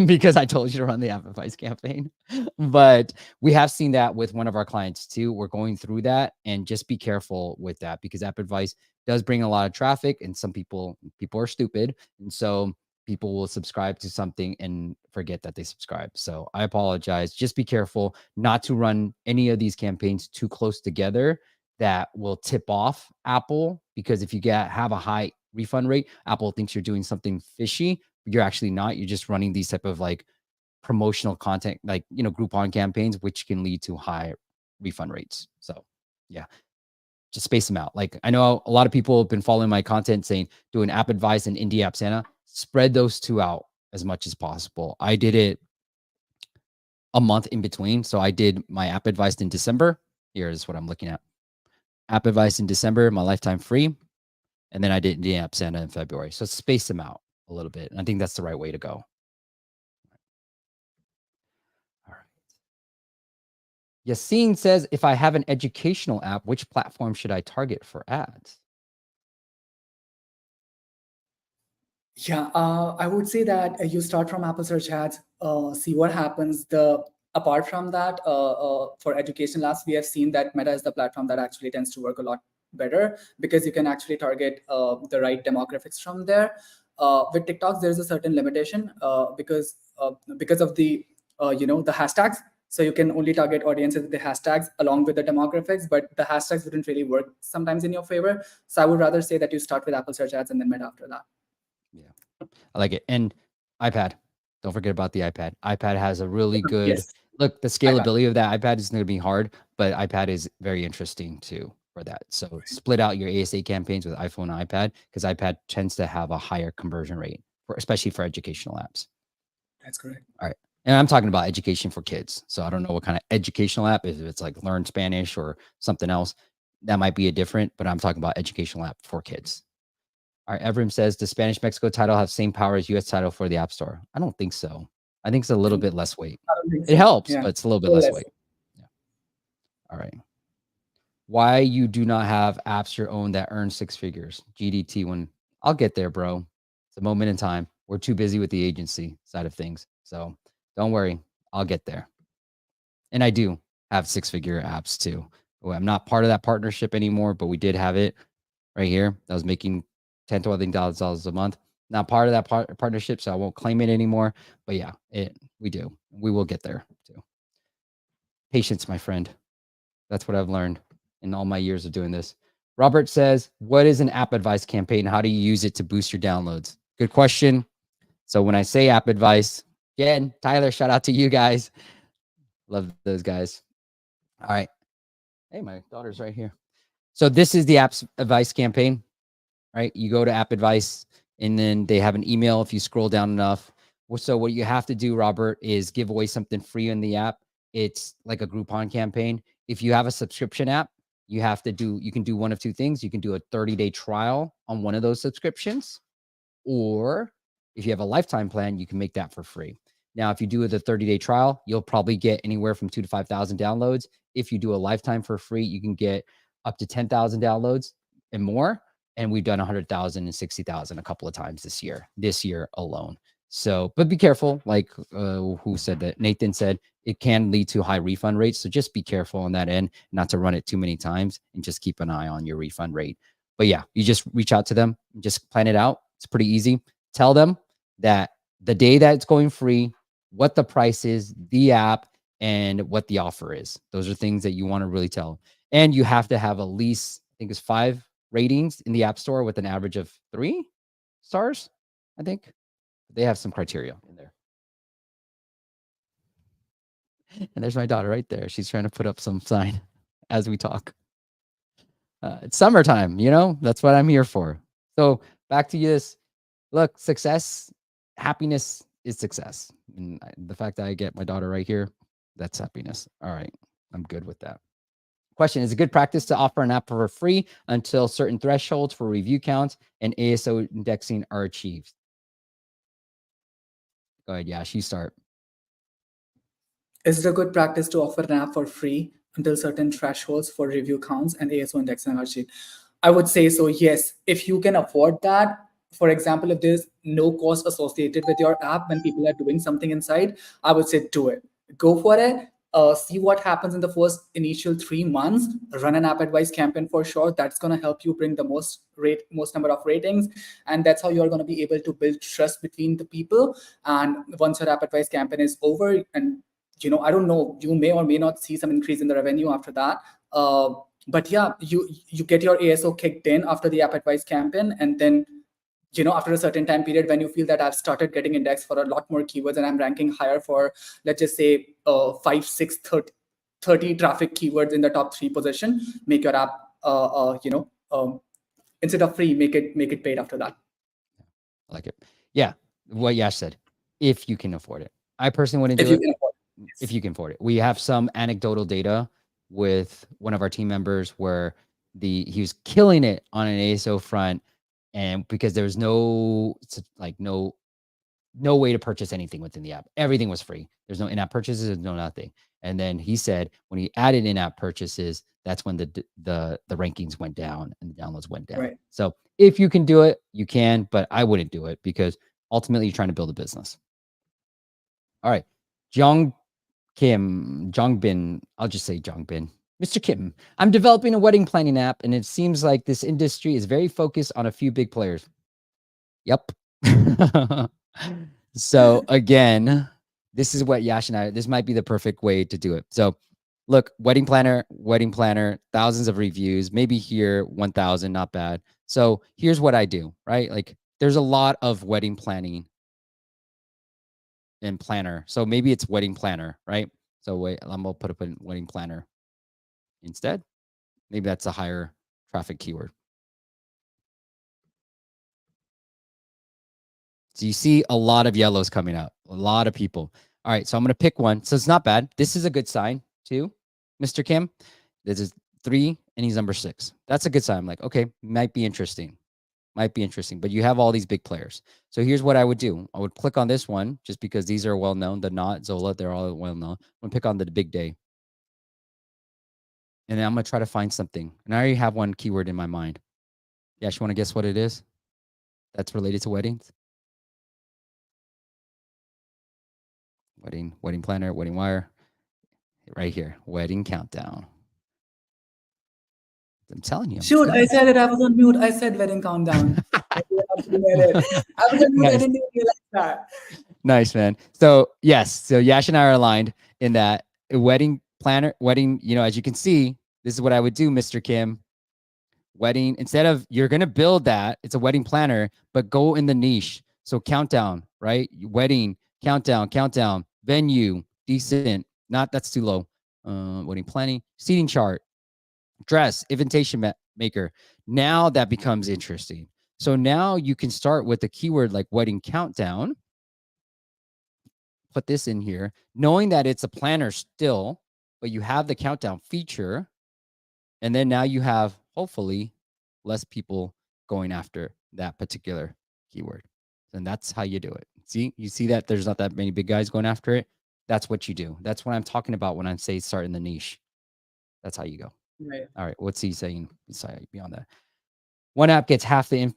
A: because I told you to run the app advice campaign. But we have seen that with one of our clients too. We're going through that, and just be careful with that because app advice does bring a lot of traffic, and some people are stupid. And so people will subscribe to something and forget that they subscribe. So I apologize. Just be careful not to run any of these campaigns too close together. That will tip off Apple, because if you have a high refund rate, Apple thinks you're doing something fishy. You're actually not. You're just running these type of like promotional content, like, Groupon campaigns, which can lead to high refund rates. So yeah, just space them out. Like, I know a lot of people have been following my content saying doing app advice and indie app Santa. Spread those two out as much as possible. I did it a month in between. So I did my app advice in December. Here's what I'm looking at. App advice in December, my lifetime free. And then I did indie app Santa in February. So space them out a little bit. And I think that's the right way to go. All right. Yassine says, if I have an educational app, which platform should I target for ads?
B: Yeah, I would say that you start from Apple Search Ads, see what happens. Apart from that, for education labs, we have seen that Meta is the platform that actually tends to work a lot better because you can actually target the right demographics from there. With TikToks, there is a certain limitation because of the hashtags. So you can only target audiences with the hashtags along with the demographics, but the hashtags wouldn't really work sometimes in your favor. So I would rather say that you start with Apple Search Ads and then Meta after that.
A: Yeah, I like it. And iPad. Don't forget about the iPad. iPad has a really good
B: Yes,
A: look. The
B: iPad.
A: scalability of that iPad is going to be hard, but iPad is very interesting too for that. So split out your ASA campaigns with iPhone and iPad because iPad tends to have a higher conversion rate, especially for educational apps.
B: That's correct.
A: All right. And I'm talking about education for kids. So I don't know what kind of educational app, if it's like Learn Spanish or something else, that might be a different, but I'm talking about educational app for kids. All right. Evrim says, does Spanish Mexico title have same power as US title for the App Store? I don't think so. I think it's a little bit less weight.
B: I don't think
A: It
B: so.
A: helps,
B: Yeah.
A: but it's a little bit
B: Well,
A: less
B: less.
A: weight. Yeah. All right. Why you do not have apps your own that earn six figures? GDT one. I'll get there, bro. It's a moment in time. We're too busy with the agency side of things. So don't worry. I'll get there. And I do have six-figure apps too. Well, I'm not part of that partnership anymore, but we did have it right here. That was making $10,000 a month. Not part of that partnership, so I won't claim it anymore. But yeah, we do. We will get there too. Patience, my friend. That's what I've learned in all my years of doing this. Robert says, what is an app advice campaign? How do you use it to boost your downloads? Good question. So when I say app advice, again, Tyler, shout out to you guys. Love those guys. All right. Hey, my daughter's right here. So this is the app's advice campaign, right? You go to app advice and then they have an email if you scroll down enough. So what you have to do, Robert, is give away something free in the app. It's like a Groupon campaign. If you have a subscription app, you can do one of two things. You can do a 30-day trial on one of those subscriptions, or if you have a lifetime plan, you can make that for free. Now, if you do the 30-day trial, you'll probably get anywhere from 2,000 to 5,000 downloads. If you do a lifetime for free, you can get up to 10,000 downloads and more. And we've done 100,000 and 60,000 a couple of times this year alone. So, but be careful. Like who said that? Nathan said it can lead to high refund rates. So just be careful on that end, not to run it too many times, and just keep an eye on your refund rate. But yeah, you just reach out to them, just plan it out. It's pretty easy. Tell them that the day that it's going free, what the price is, the app, and what the offer is. Those are things that you want to really tell. And you have to have at least, I think it's 5 ratings in the App Store with an average of 3 stars. I think they have some criteria in there. And there's my daughter right there. She's trying to put up some sign as we talk. It's summertime, that's what I'm here for. So back to this. Look, success, happiness is success. And the fact that I get my daughter right here, that's happiness. All right. I'm good with that. Question: is it good practice to offer an app for free until certain thresholds for review counts and ASO indexing are achieved? Go ahead, Yash, you start.
B: Is it a good practice to offer an app for free until certain thresholds for review counts and ASO indexing are achieved? I would say so, yes. If you can afford that, for example, if there's no cost associated with your app when people are doing something inside, I would say do it. Go for it. See what happens in the first initial 3 months. Run an app advice campaign for sure. That's going to help you bring the most number of ratings, and that's how you're going to be able to build trust between the people. And once your app advice campaign is over, and I don't know, you may or may not see some increase in the revenue after that. But yeah, you get your ASO kicked in after the app advice campaign, and then after a certain time period when you feel that I've started getting indexed for a lot more keywords and I'm ranking higher for, let's just say, 5, 6, 30 traffic keywords in the top 3 position, make your app instead of free, make it paid after that.
A: I like it. Yeah, what Yash said, if you can afford it. I personally wouldn't
B: If
A: do
B: you
A: it.
B: can afford it. Yes.
A: If you can afford it. We have some anecdotal data with one of our team members where he was killing it on an ASO front, and because there was no way to purchase anything within the app. Everything was free. There's no in-app purchases, there's no nothing. And then he said when he added in-app purchases, that's when the rankings went down and the downloads went down.
B: Right.
A: So if you can do it, you can, but I wouldn't do it because ultimately you're trying to build a business. All right. Jongbin, I'll just say Jongbin. Mr. Kim, I'm developing a wedding planning app, and it seems like this industry is very focused on a few big players. Yep. So again, this is what Yash and this might be the perfect way to do it. So look, wedding planner, thousands of reviews, maybe here 1,000, not bad. So here's what I do, right? Like there's a lot of wedding planning and planner. So maybe it's wedding planner, right? So wait, I'm gonna put up a wedding planner instead. Maybe that's a higher traffic keyword. So you see a lot of yellows coming up, a lot of people. All right, so I'm going to pick one. So it's not bad. This is a good sign too, Mr. Kim. This is 3 and he's number 6. That's a good sign. I'm like, okay, might be interesting. Might be interesting, but you have all these big players. So here's what I would do. I would click on this one just because these are well-known. The Knot, Zola, they're all well-known. I'm going to pick on the big day. And then I'm going to try to find something. And I already have one keyword in my mind. Yeah, you want to guess what it is? That's related to weddings? Wedding planner, wedding wire. Right here, wedding countdown. I'm telling you.
B: Shoot, I said it. I was on mute. I said wedding countdown. I was on mute. I didn't even realize that.
A: Nice, man. So yes, so Yash and I are aligned in that wedding planner, wedding, as you can see, this is what I would do, Mr. Kim. Wedding, instead of, you're going to build that, it's a wedding planner, but go in the niche. So countdown, right? Wedding, countdown, venue, decent, not, that's too low. Wedding planning, seating chart, dress, invitation maker. Now that becomes interesting. So now you can start with a keyword like wedding countdown. Put this in here, knowing that it's a planner still, but you have the countdown feature. And then now you have, hopefully, less people going after that particular keyword. And that's how you do it. See, you see that there's not that many big guys going after it. That's what you do. That's what I'm talking about when I say start in the niche. That's how you go.
B: Right.
A: All right. What's he saying beyond that? One app gets half the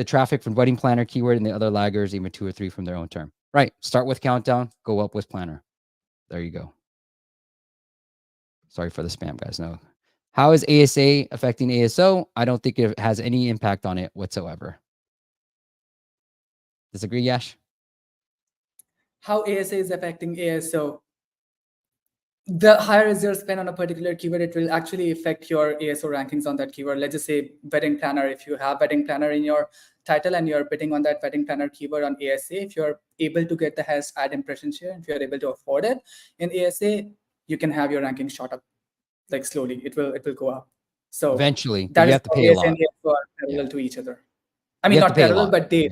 A: traffic from wedding planner keyword, and the other laggers even 2 or 3 from their own term. Right. Start with countdown, go up with planner. There you go. Sorry for the spam, guys. No. How is ASA affecting ASO? I don't think it has any impact on it whatsoever. Disagree, Yash?
B: How ASA is affecting ASO? The higher is your spend on a particular keyword, it will actually affect your ASO rankings on that keyword. Let's just say wedding planner. If you have wedding planner in your title and you're bidding on that wedding planner keyword on ASA, if you're able to get the highest ad impression share, if you're able to afford it in ASA, you can have your ranking shot up, like slowly. It will go up. So
A: eventually, but
B: that
A: you
B: is
A: have to
B: how
A: pay a
B: ASA
A: lot.
B: and ASO are parallel to each other. I mean,
A: You have
B: not
A: to pay a
B: parallel,
A: lot.
B: but they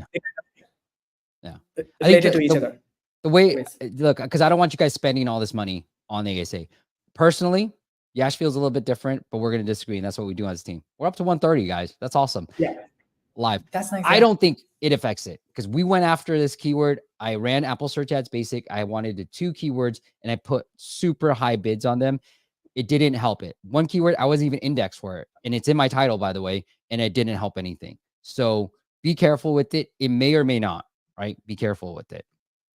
A: Yeah.
B: related to each other.
A: The way, look, because I don't want you guys spending all this money on the ASA. Personally, Yash feels a little bit different, but we're going to disagree, and that's what we do as a team. We're up to 130, guys. That's awesome.
B: Yeah.
A: Live.
B: That's nice.
A: I don't think it affects it because we went after this keyword. I ran Apple Search Ads Basic. I wanted the 2 keywords, and I put super high bids on them. It didn't help it. One keyword, I wasn't even indexed for it, and it's in my title, by the way, and it didn't help anything. So be careful with it. It may or may not, right? Be careful with it.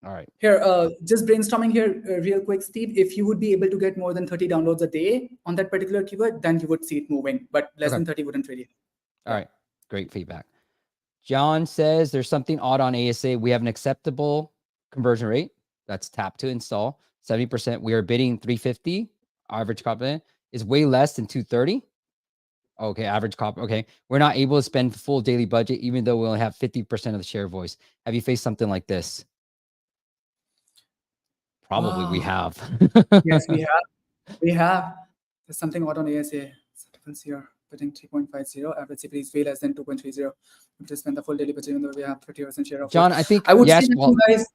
A: All right.
B: Here, just brainstorming here real quick, Steve. If you would be able to get more than 30 downloads a day on that particular keyword, then you would see it moving, but less than 30 wouldn't really.
A: All right. Great feedback. John says there's something odd on ASA. We have an acceptable conversion rate. That's tap to install. 70%. We are bidding 350. Average copy is way less than 230. Okay, average copy. Okay. We're not able to spend full daily budget, even though we only have 50% of the share voice. Have you faced something like this? Probably we have.
B: Yes, we have. We have. There's something odd on ASA. Articles here. Bidding 3.50. Average CPD is way less than 2.30. We just spend the full daily budget, even though we have 30% share of
A: John, I think
B: I would
A: yes,
B: say that you guys.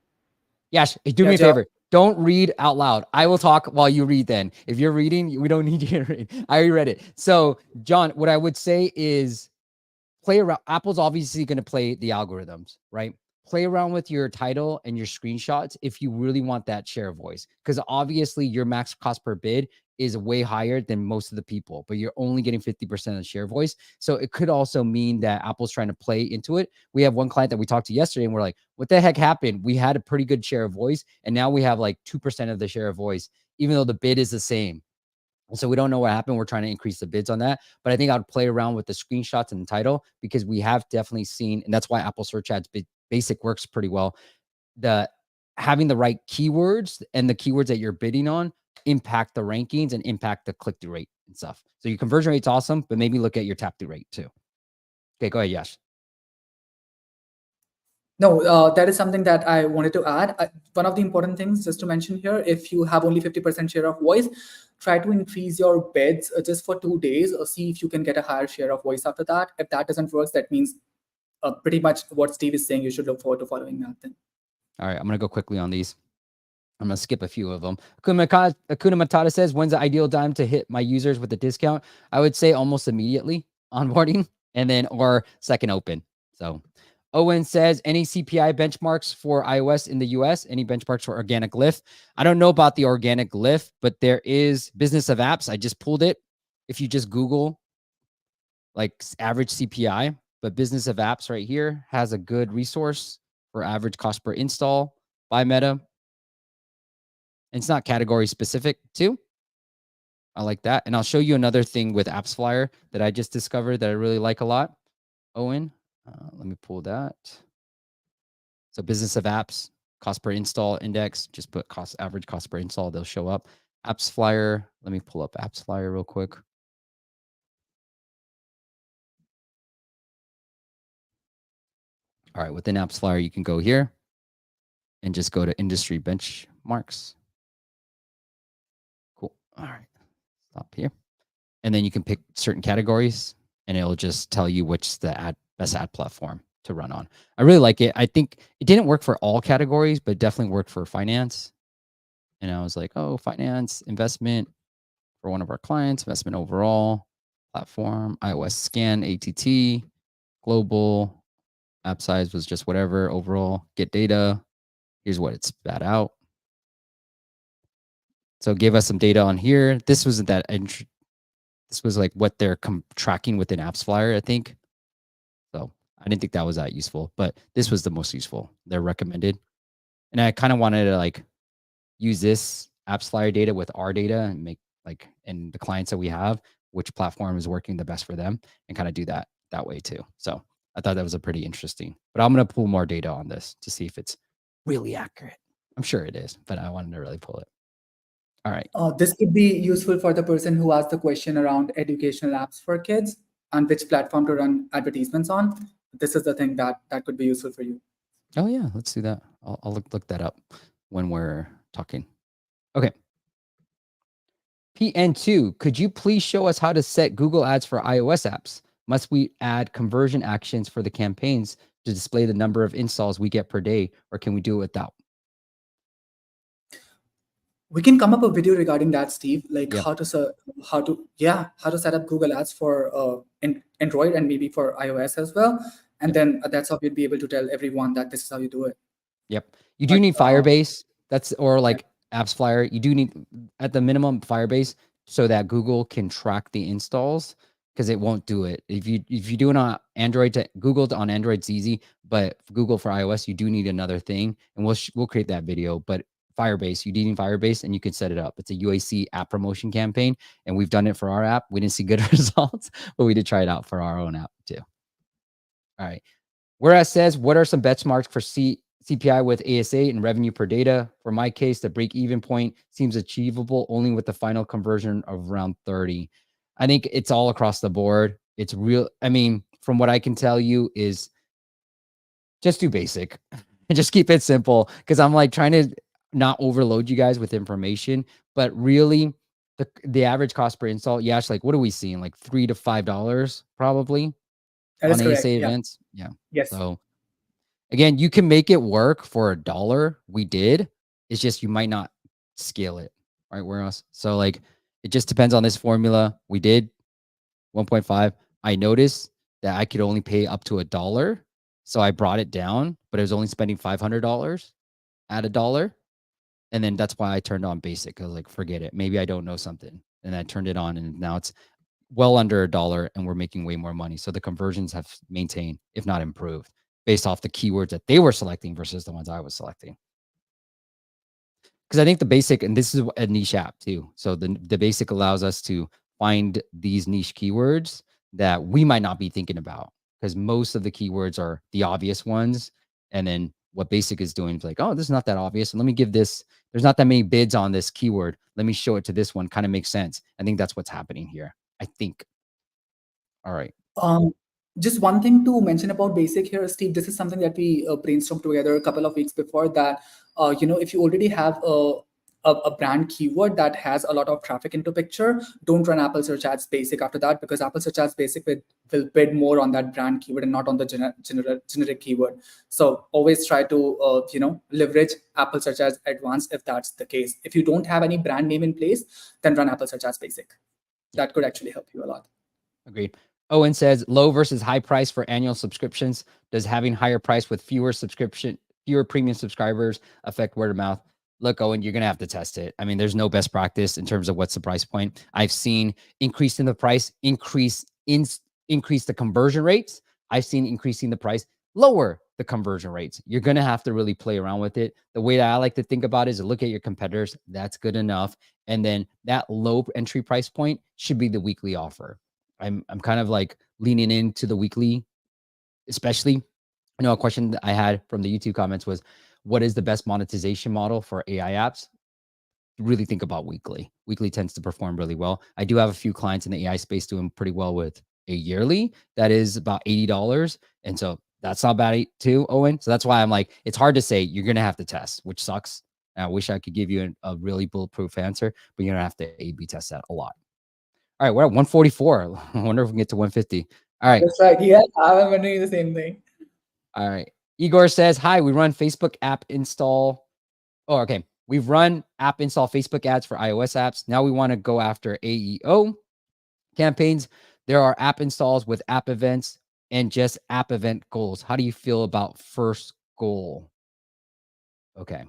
A: Yash, do me a favor. Don't read out loud. I will talk while you read then. If you're reading, we don't need you to read. I already read it. So, John, what I would say is play around. Apple's obviously going to play the algorithms, right? Play around with your title and your screenshots if you really want that share of voice. Because obviously your max cost per bid is way higher than most of the people, but you're only getting 50% of the share voice. So it could also mean that Apple's trying to play into it. We have one client that we talked to yesterday and we're like, what the heck happened? We had a pretty good share of voice and now we have like 2% of the share of voice, even though the bid is the same. So we don't know what happened. We're trying to increase the bids on that. But I think I would play around with the screenshots and the title because we have definitely seen, and that's why Apple Search Ads Basic works pretty well. Having the right keywords and the keywords that you're bidding on impact the rankings and impact the click-through rate and stuff. So your conversion rate's awesome, but maybe look at your tap-through rate too. Okay, go ahead, Yash.
B: No, that is something that I wanted to add. One of the important things just to mention here, if you have only 50% share of voice, try to increase your bids just for 2 days, or see if you can get a higher share of voice after that. If that doesn't work, that means pretty much what Steve is saying, you should look forward to following that then.
A: All right, I'm going to go quickly on these. I'm going to skip a few of them. Akuna Matata says, when's the ideal time to hit my users with a discount? I would say almost immediately onboarding, and then or second open. So Owen says, any CPI benchmarks for iOS in the US? Any benchmarks for organic lift? I don't know about the organic lift, but there is Business of Apps. I just pulled it. If you just Google like average CPI, but Business of Apps right here has a good resource for average cost per install by Meta. And it's not category specific too. I like that. And I'll show you another thing with Apps Flyer that I just discovered that I really like a lot. Owen, let me pull that. So Business of Apps, cost per install index, just put average cost per install, they'll show up. Apps Flyer, let me pull up Apps Flyer real quick. All right, within Apps Flyer, you can go here and just go to industry benchmarks. Cool. All right, stop here. And then you can pick certain categories and it'll just tell you which the best ad platform to run on. I really like it. I think it didn't work for all categories, but definitely worked for finance. And I was like, oh, finance, investment for one of our clients, investment overall, platform, iOS scan, ATT, global, app size was just whatever, overall, get data. Here's what it spat out. So it gave us some data on here. This wasn't that entry. This was like what they're tracking within Apps Flyer, I think. So I didn't think that was that useful, but this was the most useful. They're recommended. And I kind of wanted to like use this Apps Flyer data with our data and make like, and the clients that we have, which platform is working the best for them, and kind of do that way too. So I thought that was a pretty interesting, but I'm going to pull more data on this to see if it's really accurate. I'm sure it is, but I wanted to really pull it. All right.
B: This could be useful for the person who asked the question around educational apps for kids and which platform to run advertisements on. This is the thing that could be useful for you.
A: Oh yeah, let's do that. I'll look that up when we're talking. Okay. PN2, could you please show us how to set Google Ads for iOS apps? Must we add conversion actions for the campaigns to display the number of installs we get per day, or can we do it without?
B: We can come up a video regarding that, Steve, like
A: Yeah.
B: how to set up Google Ads for Android and maybe for iOS as well. And then that's how we'd be able to tell everyone that this is how you do it.
A: Yep. You do
B: But
A: need Firebase. That's or like Apps Flyer. You do need at the minimum Firebase so that Google can track the installs, because it won't do it. If you do it on Android, to Google on Android, it's easy, but Google for iOS, you do need another thing, and we'll create that video. But Firebase, you need Firebase, and you can set it up. It's a UAC app promotion campaign, and we've done it for our app. We didn't see good results, but we did try it out for our own app too. All right. Whereas says, what are some benchmarks for CPI with ASA and revenue per data? For my case, the break-even point seems achievable only with the final conversion of around 30. I think it's all across the board. It's real. I mean, from what I can tell you is just do basic and just keep it simple, because I'm like trying to not overload you guys with information, but really the average cost per install, Yash, like what are we seeing? Like $3 to $5 probably
B: that
A: on
B: is correct.
A: ASA
B: Yeah.
A: events. Yeah.
B: Yes.
A: So again, you can make it work for $1. We did. It's just you might not scale it, right? Where else? So like it just depends on this formula. We did 1.5. I noticed that I could only pay up to $1. So I brought it down, but I was only spending $500 at $1. And then that's why I turned on basic. I was like, forget it. Maybe I don't know something. And I turned it on, and now it's well under $1, and we're making way more money. So the conversions have maintained, if not improved, based off the keywords that they were selecting versus the ones I was selecting. Because I think the basic, and this is a niche app too. So the basic allows us to find these niche keywords that we might not be thinking about, because most of the keywords are the obvious ones. And then what basic is doing is like, oh, this is not that obvious. And let me give this, there's not that many bids on this keyword. Let me show it to this one. Kind of makes sense. I think that's what's happening here. I think. All right.
C: Just one thing to mention about basic here, Steve. This is something that we brainstormed together a couple of weeks before. That if you already have a brand keyword that has a lot of traffic into picture, don't run Apple Search Ads Basic after that, because Apple Search Ads Basic will bid more on that brand keyword and not on the generic keyword. So always try to leverage Apple Search Ads Advanced if that's the case. If you don't have any brand name in place, then run Apple Search Ads Basic.
A: Yeah,
C: That could actually help you a lot.
A: agreed. Owen says low versus high price for annual subscriptions. Does having higher price with fewer premium subscribers affect word of mouth? Look, Owen, you're gonna have to test it. I mean, there's no best practice in terms of what's the price point. I've seen increase in the price, increase the conversion rates. I've seen increasing the price, lower the conversion rates. You're gonna have to really play around with it. The way that I like to think about it is to look at your competitors. That's good enough. And then that low entry price point should be the weekly offer. I'm kind of like leaning into the weekly, especially. A question that I had from the YouTube comments was, what is the best monetization model for AI apps? Really think about weekly. Weekly tends to perform really well. I do have a few clients in the AI space doing pretty well with a yearly that is about $80. And so that's not bad too, Owen. So that's why I'm like, it's hard to say. You're going to have to test, which sucks. And I wish I could give you a really bulletproof answer, but you're going to have to A/B test that a lot. All right, we're at 144. I wonder if we can get to 150. All right.
C: That's right. Yeah, I'm wondering the same thing.
A: All right. Igor says, hi, we run Facebook app install. Oh, okay. We've run app install Facebook ads for iOS apps. Now we want to go after AEO campaigns. There are app installs with app events and just app event goals. How do you feel about first goal? Okay.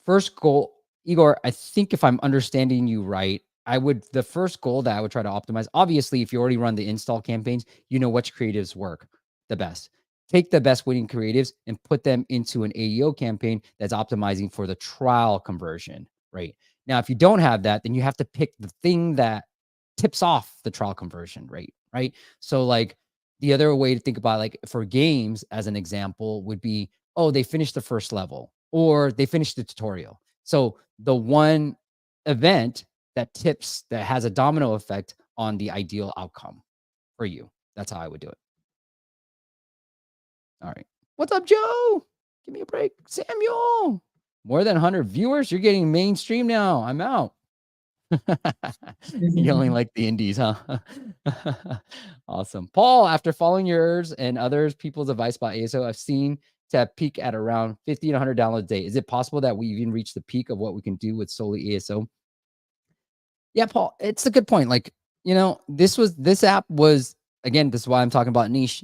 A: First goal, Igor, I think if I'm understanding you right, the first goal that I would try to optimize, obviously, if you already run the install campaigns, you know which creatives work the best. Take the best winning creatives and put them into an AEO campaign that's optimizing for the trial conversion, right? Now, if you don't have that, then you have to pick the thing that tips off the trial conversion rate, right? So, like, the other way to think about, like, for games, as an example, would be, oh, they finished the first level or they finished the tutorial. So the one event that has a domino effect on the ideal outcome for you. That's how I would do it. All right. What's up, Joe? Give me a break. Samuel. More than 100 viewers. You're getting mainstream now. I'm out. You only like the indies, huh? Awesome. Paul, after following yours and others people's advice about ASO, I've seen to peak at around 50 to 100 downloads a day. Is it possible that we even reach the peak of what we can do with solely ASO? Yeah, Paul, it's a good point. Like, this app was, again, this is why I'm talking about niche.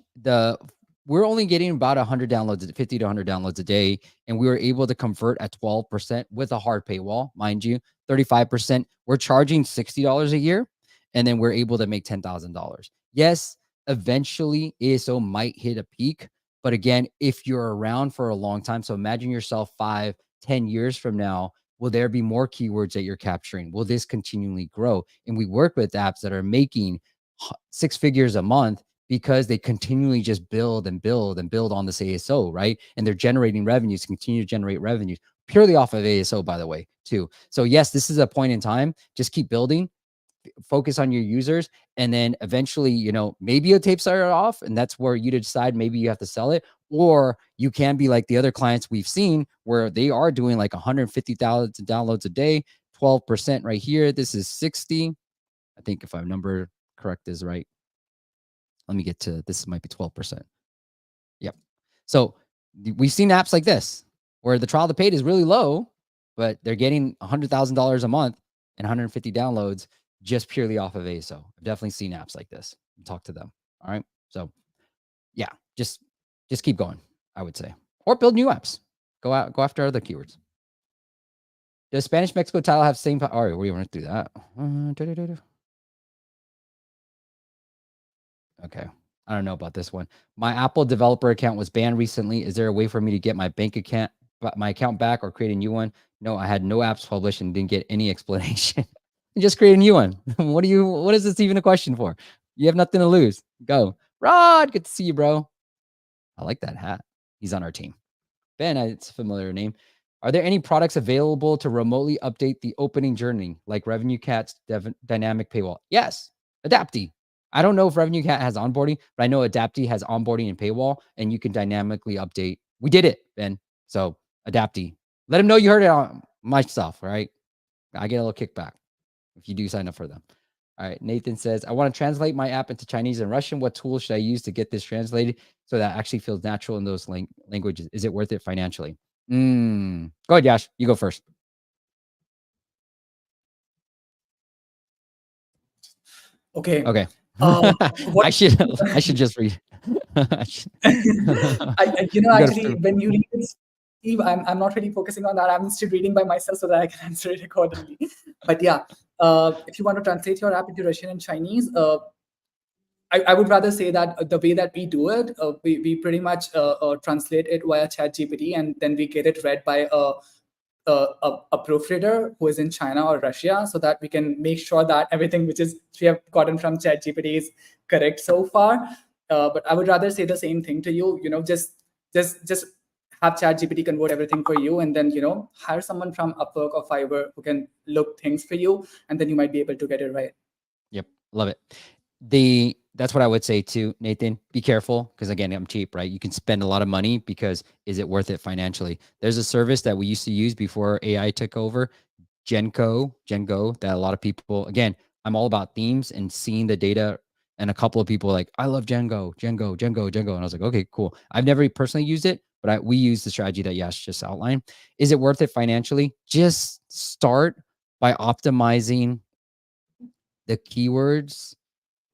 A: We're only getting about 100 downloads, 50 to 100 downloads a day, and we were able to convert at 12% with a hard paywall, mind you, 35%. We're charging $60 a year, and then we're able to make $10,000. Yes, eventually ASO might hit a peak, but again, if you're around for a long time, so imagine yourself 5, 10 years from now, will there be more keywords that you're capturing? Will this continually grow? And we work with apps that are making 6 figures a month because they continually just build and build and build on this ASO, right? And they're generating revenues, continue to generate revenues purely off of ASO, by the way, too. So yes, this is a point in time. Just keep building, focus on your users, and then eventually, maybe a tape starter off, and that's where you decide maybe you have to sell it, or you can be like the other clients we've seen where they are doing like 150,000 downloads a day, 12% right here. This is 60. I think if my number correct is right. Let me get to this. Might be 12%. Yep. So we've seen apps like this where the trial to paid is really low, but they're getting $100,000 a month and 150 downloads just purely off of ASO. I've definitely seen apps like this. Talk to them. All right. So yeah, just keep going, I would say. Or build new apps. Go after other keywords. Does Spanish Mexico title have same? All right, we want to do that. Okay. I don't know about this one. My Apple developer account was banned recently. Is there a way for me to get my account back or create a new one? No, I had no apps published and didn't get any explanation. Just create a new one. What is this even a question for? You have nothing to lose. Go. Rod, good to see you, bro. I like that hat. He's on our team. Ben, it's a familiar name. Are there any products available to remotely update the opening journey, like Revenue Cat's dynamic paywall? Yes. Adapty. I don't know if Revenue Cat has onboarding, but I know Adapty has onboarding and paywall, and you can dynamically update. We did it, Ben. So Adapty, let them know you heard it on my stuff, right? I get a little kickback if you do sign up for them. All right. Nathan says, I want to translate my app into Chinese and Russian. What tools should I use to get this translated so that actually feels natural in those languages? Is it worth it financially? Go ahead, Yash. You go first.
C: Okay.
A: Okay.
C: What
A: I should just read.
C: actually, when you read it, Steve, I'm not really focusing on that. I'm still reading by myself so that I can answer it accordingly. But yeah, if you want to translate your app into Russian and Chinese, I would rather say that the way that we do it, we pretty much translate it via ChatGPT, and then we get it read by a proofreader who is in China or Russia, so that we can make sure that everything which we have gotten from ChatGPT is correct so far. But I would rather say the same thing to you. Just have ChatGPT convert everything for you, and then hire someone from Upwork or Fiverr who can look things for you, and then you might be able to get it right.
A: Yep, love it. That's what I would say too, Nathan. Be careful because again, I'm cheap, right? You can spend a lot of money because is it worth it financially? There's a service that we used to use before AI took over, Gengo, that a lot of people, again, I'm all about themes and seeing the data. And a couple of people like, I love Gengo. And I was like, okay, cool. I've never personally used it, but we use the strategy that Yash just outlined. Is it worth it financially? Just start by optimizing the keywords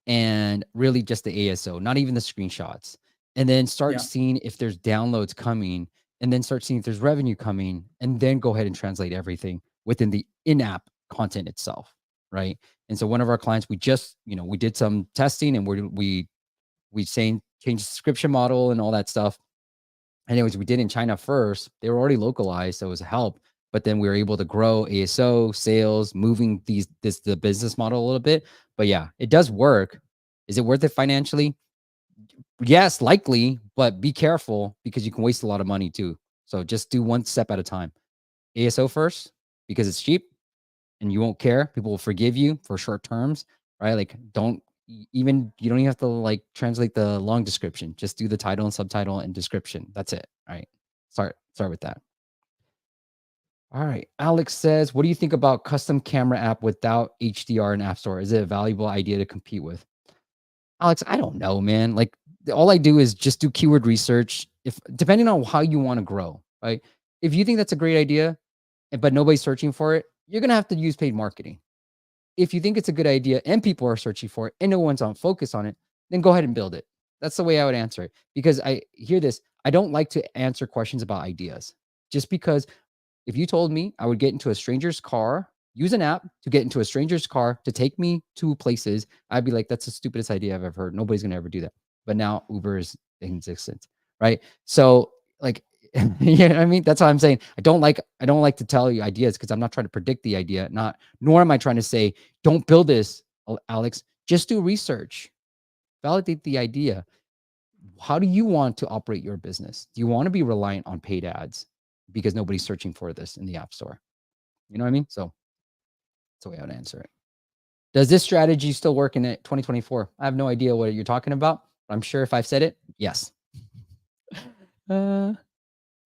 A: and really just the ASO, not even the screenshots. And then start seeing if there's downloads coming, and then start seeing if there's revenue coming, and then go ahead and translate everything within the in-app content itself, right? And so one of our clients, we just, we did some testing, and we changed the subscription model and all that stuff. Anyways, we did in China first. They were already localized, so it was a help. But then we were able to grow ASO sales, moving the business model a little bit. But yeah, it does work. Is it worth it financially? Yes, likely, but be careful because you can waste a lot of money too. So just do one step at a time. ASO first because it's cheap and you won't care. People will forgive you for short terms, right? Like you don't even have to like translate the long description. Just do the title and subtitle and description. That's it. All right. Start with that. All right. Alex says, what do you think about custom camera app without HDR in App Store? Is it a valuable idea to compete with? Alex, I don't know, man. Like all I do is just do keyword research. If depending on how you want to grow, right? If you think that's a great idea, but nobody's searching for it, you're gonna have to use paid marketing. If you think it's a good idea and people are searching for it and no one's on focus on it, then go ahead and build it. That's the way I would answer it. Because I hear this, I don't like to answer questions about ideas. Just because if you told me I would get into a stranger's car, use an app to get into a stranger's car to take me to places, I'd be like, that's the stupidest idea I've ever heard. Nobody's gonna ever do that. But now Uber is in existence, right? So like, you know what I mean? That's what I'm saying. I don't like to tell you ideas because I'm not trying to predict the idea, nor am I trying to say, don't build this, Alex. Just do research, validate the idea. How do you want to operate your business? Do you want to be reliant on paid ads because nobody's searching for this in the App Store? You know what I mean? So that's the way I would answer it. Does this strategy still work in 2024? I have no idea what you're talking about. But I'm sure if I've said it, yes.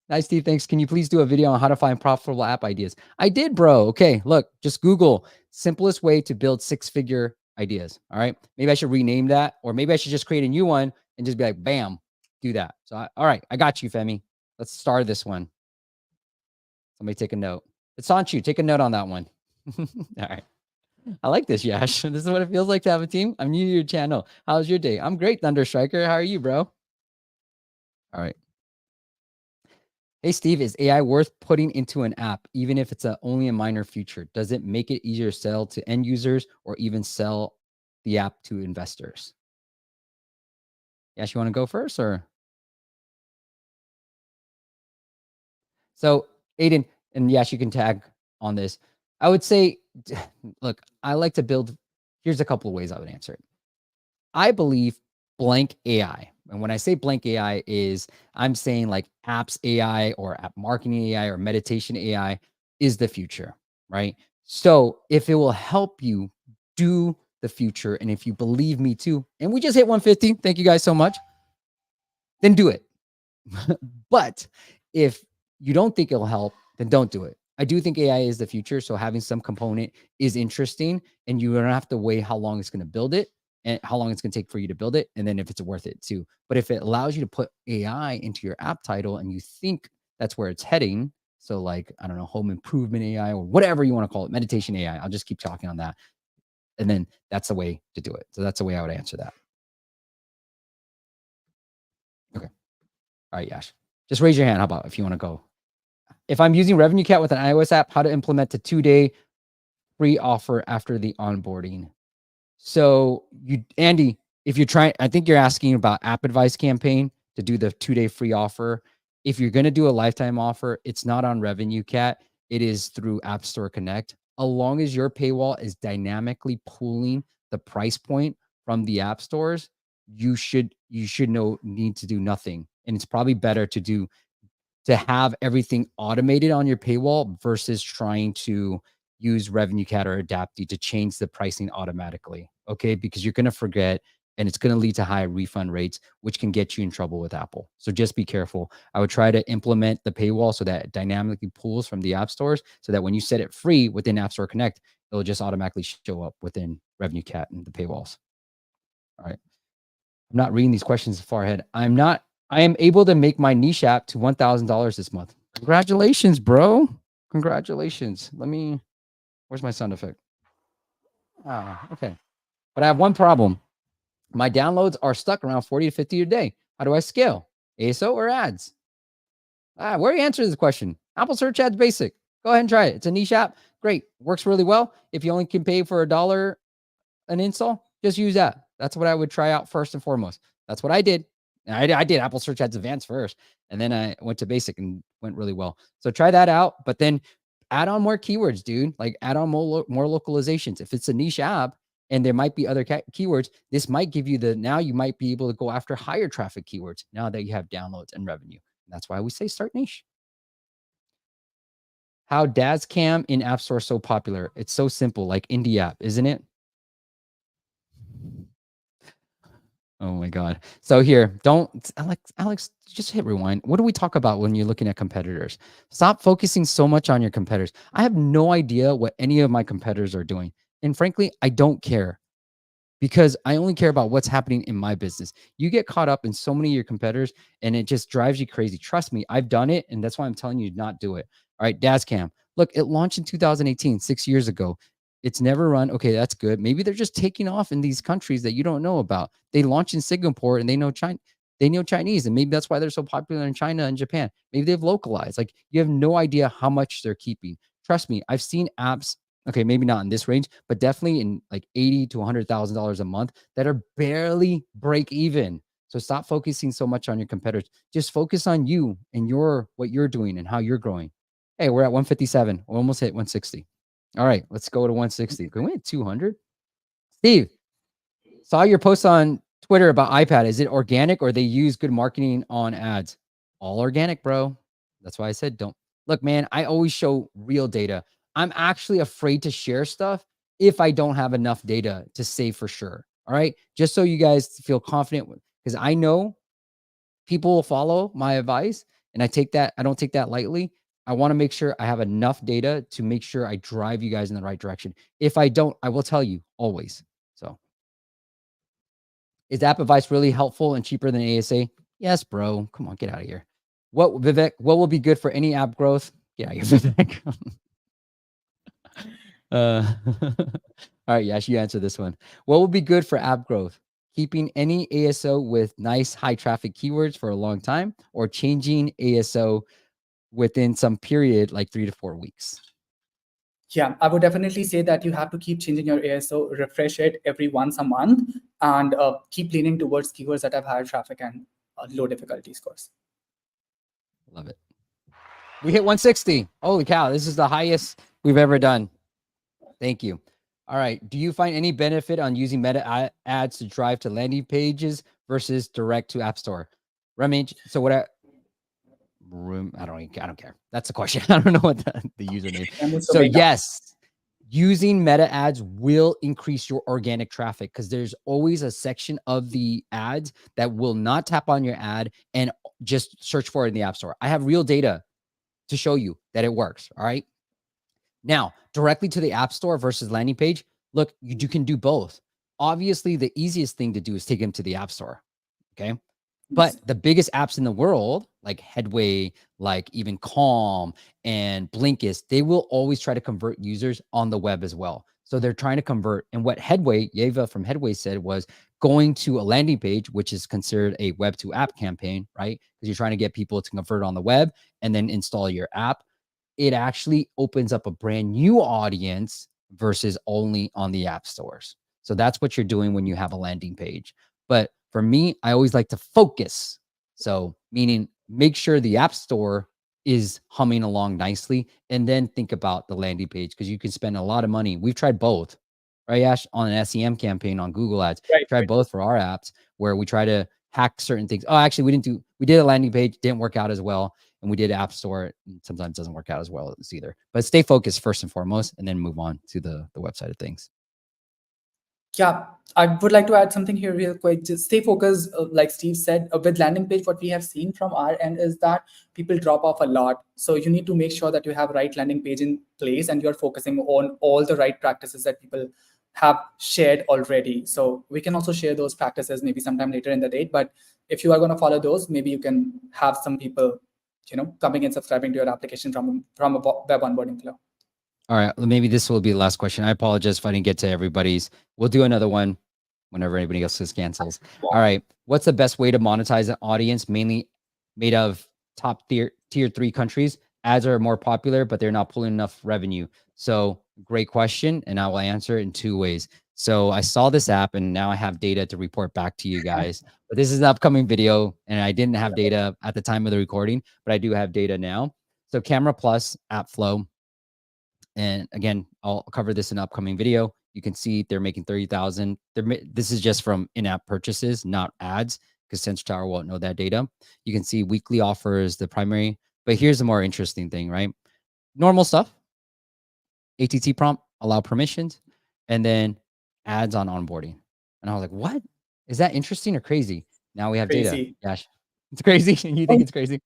A: Nice, Steve. Thanks. Can you please do a video on how to find profitable app ideas? I did, bro. Okay, look, just Google simplest way to build six-figure ideas. All right. Maybe I should rename that, or maybe I should just create a new one and just be like, bam, do that. So, all right, I got you, Femi. Let's start this one. Somebody take a note. It's on you. Take a note on that one. All right. I like this, Yash. This is what it feels like to have a team. I'm new to your channel. How's your day? I'm great, Thunder Striker. How are you, bro? All right. Hey, Steve, is AI worth putting into an app, even if it's only a minor feature? Does it make it easier to sell to end users or even sell the app to investors? Yash, you want to go first or? So Aiden and Yash, you can tag on this. I would say, look, I like to build. Here's a couple of ways I would answer it. I believe blank AI. And when I say blank AI is I'm saying like apps AI or app marketing AI or meditation AI is the future, right? So if it will help you do the future. And if you believe me too, and we just hit 150, thank you guys so much, then do it. But if you don't think it'll help, then don't do it. I do think AI is the future. So having some component is interesting, and you don't have to weigh how long it's going to build it and how long it's going to take for you to build it. And then if it's worth it too. But if it allows you to put AI into your app title and you think that's where it's heading, so like, I don't know, home improvement AI or whatever you want to call it, meditation AI, I'll just keep talking on that. And then that's the way to do it. So that's the way I would answer that. Okay. All right, Yash. Just raise your hand. How about if you want to go? If I'm using Revenue Cat with an iOS app, how to implement a 2-day free offer after the onboarding. So you, Andy, if you're trying, I think you're asking about App Advice campaign to do the 2-day free offer. If you're going to do a lifetime offer, it's not on Revenue Cat. It is through App Store Connect. As long as your paywall is dynamically pulling the price point from the app stores, you should need to do nothing. And it's probably better to have everything automated on your paywall versus trying to use Revenue Cat or Adapty to change the pricing automatically. Okay. Because you're going to forget, and it's going to lead to high refund rates, which can get you in trouble with Apple. So just be careful. I would try to implement the paywall so that it dynamically pulls from the app stores, so that when you set it free within App Store Connect, it'll just automatically show up within Revenue Cat and the paywalls. All right. I'm not reading these questions far ahead. I am able to make my niche app to $1,000 this month. Congratulations, bro. Congratulations. Where's my sound effect? Ah, okay. But I have one problem. My downloads are stuck around 40 to 50 a day. How do I scale? ASO or ads? Where are you answering this question? Apple Search Ads Basic. Go ahead and try it. It's a niche app. Great. Works really well. If you only can pay for $1 an install, just use that. That's what I would try out first and foremost. That's what I did. I did Apple Search Ads Advanced first, and then I went to Basic and went really well. So try that out, but then add on more keywords, dude. Like add on more localizations. If it's a niche app and there might be other keywords, this might give you now you might be able to go after higher traffic keywords now that you have downloads and revenue. And that's why we say start niche. How Dad's Cam in App Store so popular? It's so simple, like indie app, isn't it? Oh my God. So here, Alex, just hit rewind. What do we talk about when you're looking at competitors? Stop focusing so much on your competitors. I have no idea what any of my competitors are doing. And frankly, I don't care, because I only care about what's happening in my business. You get caught up in so many of your competitors and it just drives you crazy. Trust me, I've done it. And that's why I'm telling you not do it. All right, Dazcam. Look, it launched in 2018, 6 years ago. It's never run. Okay, that's good. Maybe they're just taking off in these countries that you don't know about. They launched in Singapore and they know Chinese, and maybe that's why they're so popular in China and Japan. Maybe they've localized. Like, you have no idea how much they're keeping. Trust me, I've seen apps, okay, maybe not in this range, but definitely in like $80,000 to $100,000 a month that are barely break even. So stop focusing so much on your competitors. Just focus on you and what you're doing and how you're growing. Hey, we're at 157. We almost hit 160. All right, let's go to 160. Can we hit 200? Steve, saw your post on Twitter about iPad. Is it organic or they use good marketing on ads? All organic, bro. That's why I said don't. Look, man, I always show real data. I'm actually afraid to share stuff if I don't have enough data to say for sure. All right, just so you guys feel confident, because I know people will follow my advice, and I don't take that lightly. I want to make sure I have enough data to make sure I drive you guys in the right direction. If I don't, I will tell you always. So is App Advice really helpful and cheaper than ASA? Yes, bro. Come on, get out of here. Vivek, what will be good for any app growth? Get out of here, Vivek. All right, Yash, you answer this one. What will be good for app growth? Keeping any ASO with nice high traffic keywords for a long time, or changing ASO within some period, like 3 to 4 weeks?
C: Yeah, I would definitely say that you have to keep changing your ASO, refresh it every once a month, and keep leaning towards keywords that have higher traffic and low difficulty scores.
A: Love it. We hit 160. Holy cow, this is the highest we've ever done. Thank you. All right. Do you find any benefit on using meta ads to drive to landing pages versus direct to App Store? Ramage, so what I don't care. That's the question. I don't know what the username. So yes, using meta ads will increase your organic traffic because there's always a section of the ads that will not tap on your ad and just search for it in the App Store. I have real data to show you that it works. All right. Now, directly to the App Store versus landing page, look, you can do both. Obviously, the easiest thing to do is take them to the App Store. Okay. But the biggest apps in the world, like Headway, like even Calm and Blinkist, they will always try to convert users on the web as well. So they're trying to convert. And what Headway, Yeva from Headway said was going to a landing page, which is considered a web to app campaign, right? Because you're trying to get people to convert on the web and then install your app. It actually opens up a brand new audience versus only on the app stores. So that's what you're doing when you have a landing page. But for me, I always like to focus. So meaning make sure the app store is humming along nicely and then think about the landing page because you can spend a lot of money. We've tried both, right, Ash, on an SEM campaign on Google Ads.
C: Right.
A: Tried both for our apps where we try to hack certain things. Oh, actually, we did a landing page, didn't work out as well. And we did app store. Sometimes doesn't work out as well as either. But stay focused first and foremost, and then move on to the website of things.
C: Yeah, I would like to add something here real quick. Just stay focused, like Steve said, with landing page, what we have seen from our end is that people drop off a lot. So you need to make sure that you have right landing page in place and you're focusing on all the right practices that people have shared already. So we can also share those practices maybe sometime later in the date. But if you are going to follow those, maybe you can have some people, coming and subscribing to your application from a web onboarding flow.
A: All right, maybe this will be the last question. I apologize if I didn't get to everybody's. We'll do another one whenever anybody else's cancels. All right, what's the best way to monetize an audience mainly made of top tier 3 countries? Ads are more popular, but they're not pulling enough revenue. So great question, and I will answer it in 2 ways. So I saw this app, and now I have data to report back to you guys. But this is an upcoming video, and I didn't have data at the time of the recording, but I do have data now. So Camera Plus, App Flow. And again, I'll cover this in an upcoming video. You can see they're making 30,000. This is just from in-app purchases, not ads, because Sensor Tower won't know that data. You can see weekly offers, the primary. But here's the more interesting thing, right? Normal stuff, ATT prompt, allow permissions, and then ads on onboarding. And I was like, what? Is that interesting or crazy? Now we have
C: Crazy.
A: data. Yash, it's crazy. You think it's crazy?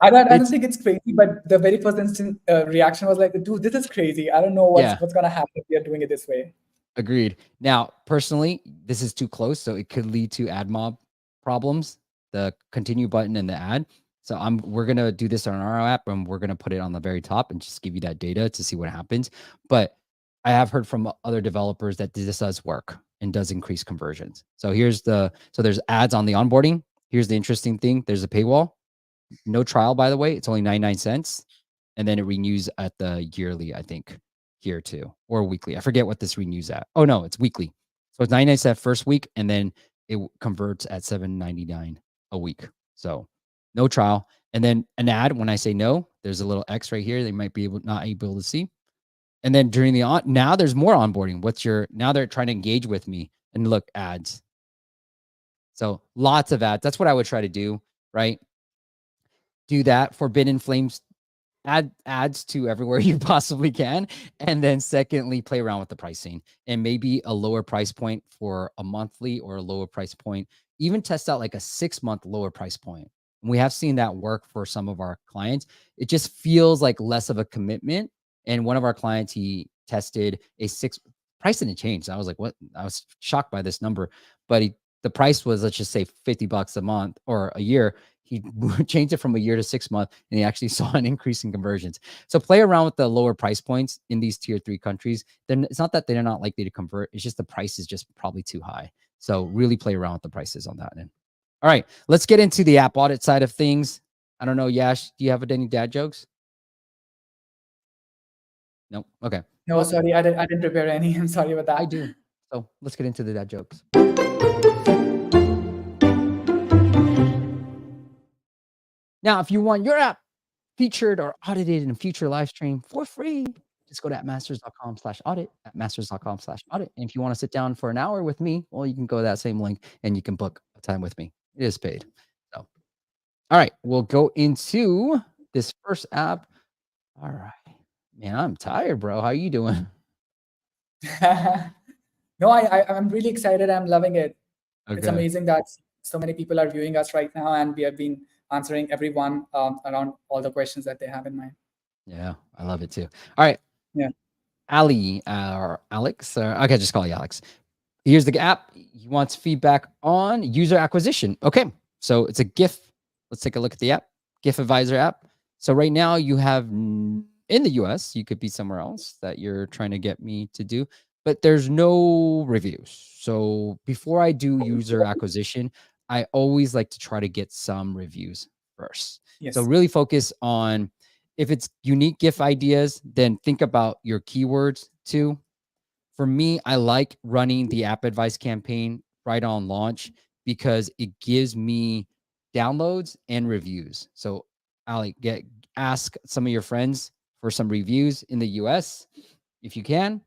C: I don't think it's crazy, but the very first instant reaction was like, dude, this is crazy. I don't know what's going to happen if we are doing it this way.
A: Agreed. Now, personally, this is too close, so it could lead to ad mob problems, the continue button and the ad. So we're going to do this on our app, and we're going to put it on the very top and just give you that data to see what happens. But I have heard from other developers that this does work and does increase conversions. So there's ads on the onboarding. Here's the interesting thing. There's a paywall. No trial, by the way. It's only 99 cents. And then it renews at the yearly, I think, here too, or weekly. I forget what this renews at. Oh, no, it's weekly. So it's 99 cents first week, and then it converts at $7.99 a week. So no trial. And then an ad, when I say no, there's a little X right here. They might be not able to see. And then during now there's more onboarding. Now they're trying to engage with me and look, ads. So lots of ads. That's what I would try to do, right? Do that. Forbidden Flames, add ads to everywhere you possibly can. And then secondly, play around with the pricing and maybe a lower price point for a monthly or a lower price point. Even test out like a 6-month lower price point. And we have seen that work for some of our clients. It just feels like less of a commitment. And one of our clients, he tested a price didn't change. I was like, what? I was shocked by this number, but the price was, let's just say $50 a month or a year. He changed it from a year to 6 months, and he actually saw an increase in conversions. So play around with the lower price points in these tier 3 countries. Then it's not that they're not likely to convert. It's just the price is just probably too high. So really play around with the prices on that end. All right, let's get into the app audit side of things. I don't know, Yash, do you have any dad jokes? No. Okay.
C: No, sorry, I didn't prepare any. I'm sorry about that.
A: I do. So let's get into the dad jokes. Now, if you want your app featured or audited in a future live stream for free, just go to appmasters.com/audit, appmasters.com/audit. And if you want to sit down for an hour with me, well, you can go to that same link and you can book a time with me. It is paid. So, all right, we'll go into this first app. All right, Man, I'm tired, bro. How you doing?
C: No, I'm really excited. I'm loving it. It's
A: Okay.
C: amazing that so many people are viewing us right now, and we have been answering everyone around all the questions that they have in mind.
A: Yeah, I love it too. All right,
C: Yeah.
A: Ali or Alex. Okay, just call you Alex. Here's the app. He wants feedback on user acquisition. Okay, so it's a GIF. Let's take a look at the app. GIF Advisor app. So right now you have in the US, you could be somewhere else that you're trying to get me to do, but there's no reviews. So before I do user acquisition, I always like to try to get some reviews first. So
C: Yes.
A: really focus on if it's unique GIF ideas, then think about your keywords too. For me, I like running the app advice campaign right on launch because it gives me downloads and reviews. So Ali, ask some of your friends for some reviews in the US if you can,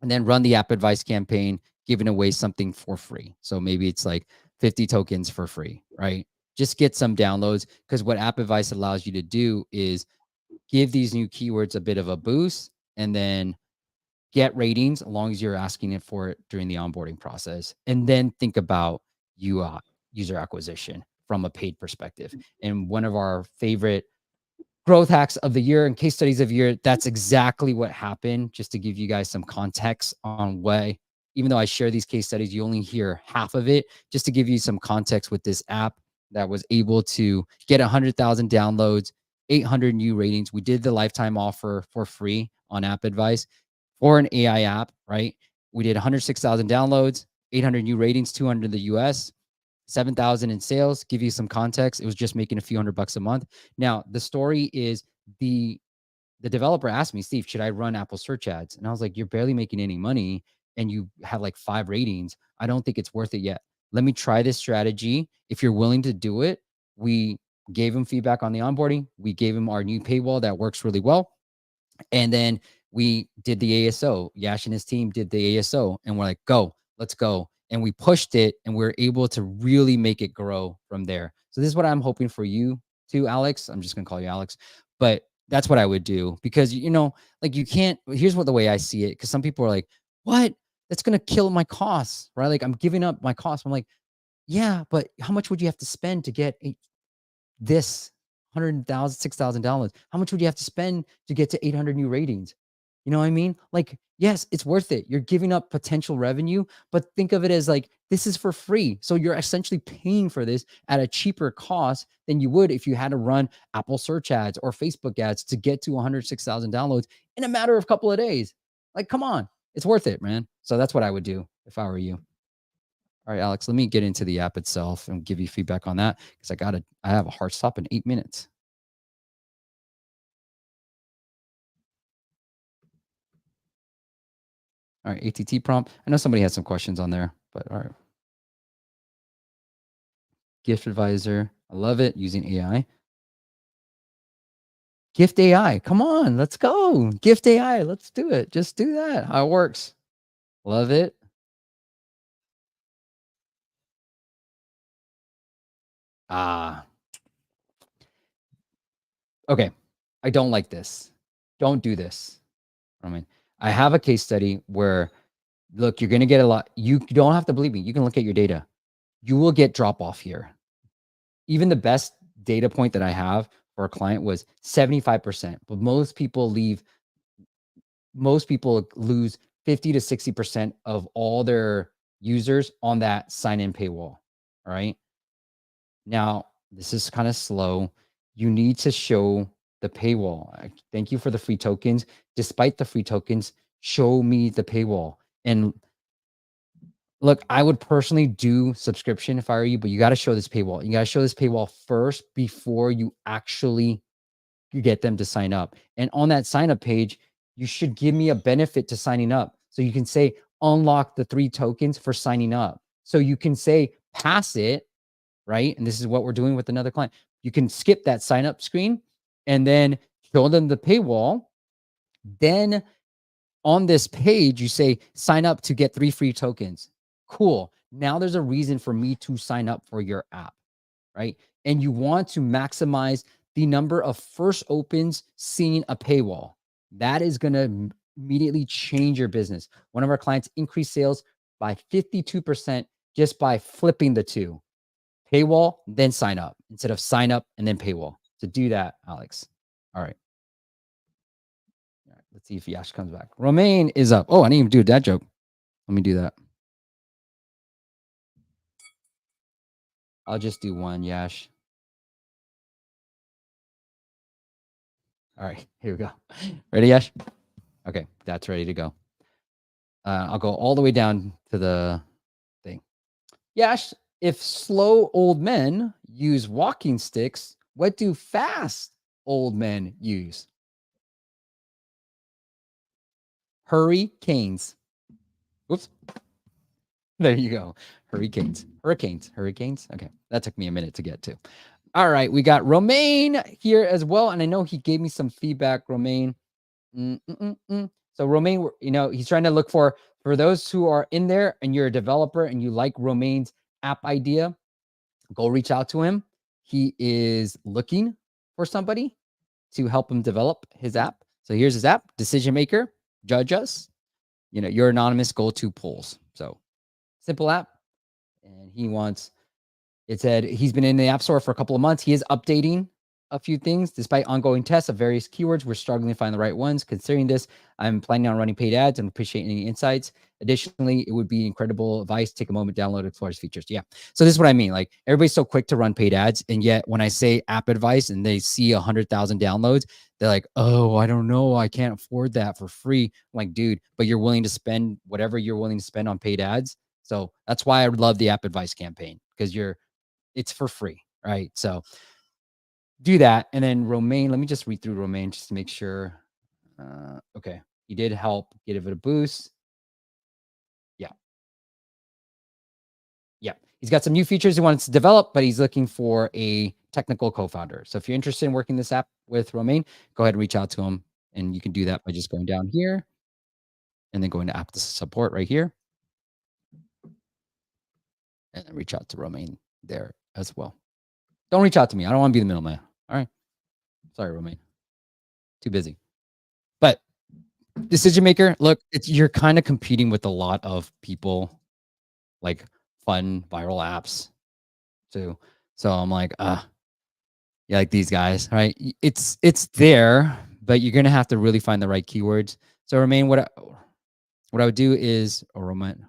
A: and then run the app advice campaign, giving away something for free. So maybe it's like 50 tokens for free, right? Just get some downloads, because what app advice allows you to do is give these new keywords a bit of a boost and then get ratings as long as you're asking it for it during the onboarding process. And then think about user acquisition from a paid perspective. And one of our favorite growth hacks of the year and case studies of the year, that's exactly what happened. Just to give you guys some context on why, even though I share these case studies, you only hear half of it. Just to give you some context with this app that was able to get 100,000 downloads, 800 new ratings. We did the lifetime offer for free on App Advice for an AI app, right? We did 106,000 downloads, 800 new ratings, 200 in the US, 7,000 in sales. Give you some context. It was just making a few $100 a month. Now, the story is the developer asked me, Steve, should I run Apple search ads? And I was like, you're barely making any money and you have like 5 ratings. I don't think it's worth it yet. Let me try this strategy. If you're willing to do it, we gave him feedback on the onboarding. We gave him our new paywall that works really well. And then we did the ASO. Yash and his team did the ASO, and we're like, go, let's go. And we pushed it, and we're able to really make it grow from there. So this is what I'm hoping for you too, Alex. I'm just gonna call you Alex, but that's what I would do, because like you can't. Here's what the way I see it, because some people are like, what? That's gonna kill my costs, right? Like I'm giving up my costs. I'm like, yeah, but how much would you have to spend to get this 100,000, $6,000? How much would you have to spend to get to 800 new ratings? You know what I mean? Like, yes, it's worth it. You're giving up potential revenue, but think of it as like, this is for free. So you're essentially paying for this at a cheaper cost than you would if you had to run Apple search ads or Facebook ads to get to 106,000 downloads in a matter of a couple of days. Like, come on, it's worth it, man. So that's what I would do if I were you. All right, Alex, let me get into the app itself and give you feedback on that, because I have a hard stop in 8 minutes. All right, ATT prompt. I know somebody has some questions on there, but all right. Gift advisor. I love it, using AI. Gift AI. Come on, let's go. Gift AI. Let's do it. Just do that. How it works. Love it. Ah, okay. I don't like this. Don't do this. I mean, I have a case study where, look, you're going to get a lot. You don't have to believe me. You can look at your data. You will get drop off here. Even the best data point that I have for a client was 75%, but most people lose 50 to 60% of all their users on that sign in paywall. All right. Now, this is kind of slow. You need to show the paywall. Thank you for the free tokens. Despite the free tokens, show me the paywall. And look, I would personally do subscription if I were you, but you got to show this paywall. You got to show this paywall first before you actually get them to sign up. And on that sign up page, you should give me a benefit to signing up. So you can say, unlock the 3 tokens for signing up. So you can say, pass it, right? And this is what we're doing with another client. You can skip that sign up screen and then show them the paywall. Then on this page, you say, sign up to get 3 free tokens. Cool. Now there's a reason for me to sign up for your app, right? And you want to maximize the number of first opens seeing a paywall. That is going to immediately change your business. One of our clients increased sales by 52% just by flipping the two. Paywall, then sign up, instead of sign up and then paywall. To do that, Alex. All right. Let's see if Yash comes back. Romaine is up. Oh, I didn't even do that joke. Let me do that. I'll just do one, Yash. All right, here we go. Ready, Yash? Okay, that's ready to go. I'll go all the way down to the thing. Yash, if slow old men use walking sticks, what do fast old men use? Hurricanes. Whoops. There you go. Hurricanes. Okay, that took me a minute to get to. All right, we got Romaine here as well, and I know he gave me some feedback. Romaine. So Romaine, he's trying to look for those who are in there and you're a developer and you like Romaine's app idea, go reach out to him. He is looking for somebody to help him develop his app. So here's his app, Decision Maker, Judge Us. Your anonymous go-to polls. So simple app. And it said he's been in the App Store for a couple of months. He is updating a few things. Despite ongoing tests of various keywords, we're struggling to find the right ones. Considering this, I'm planning on running paid ads and appreciate any insights. Additionally, it would be incredible advice. Take a moment, download, explore his features. Yeah. So this is what I mean. Like, everybody's so quick to run paid ads. And yet when I say app advice and they see 100,000 downloads, they're like, oh, I don't know. I can't afford that for free. I'm like, dude, but you're willing to spend whatever you're willing to spend on paid ads. So that's why I love the app advice campaign, because it's for free, right? So do that. And then Romaine, let me just read through Romaine just to make sure. Okay. He did help give it a boost. Yeah. Yeah. He's got some new features he wants to develop, but he's looking for a technical co-founder. So if you're interested in working this app with Romaine, go ahead and reach out to him. And you can do that by just going down here and then going to app support right here. And then reach out to Romaine there as well. Don't reach out to me. I don't want to be the middleman. All right. Sorry, Romaine. Too busy. But Decision Maker, look, you're kind of competing with a lot of people, like fun viral apps too. So I'm like, yeah, like these guys, right? It's there, but you're gonna have to really find the right keywords. So Romaine, what I would do is, or Roman.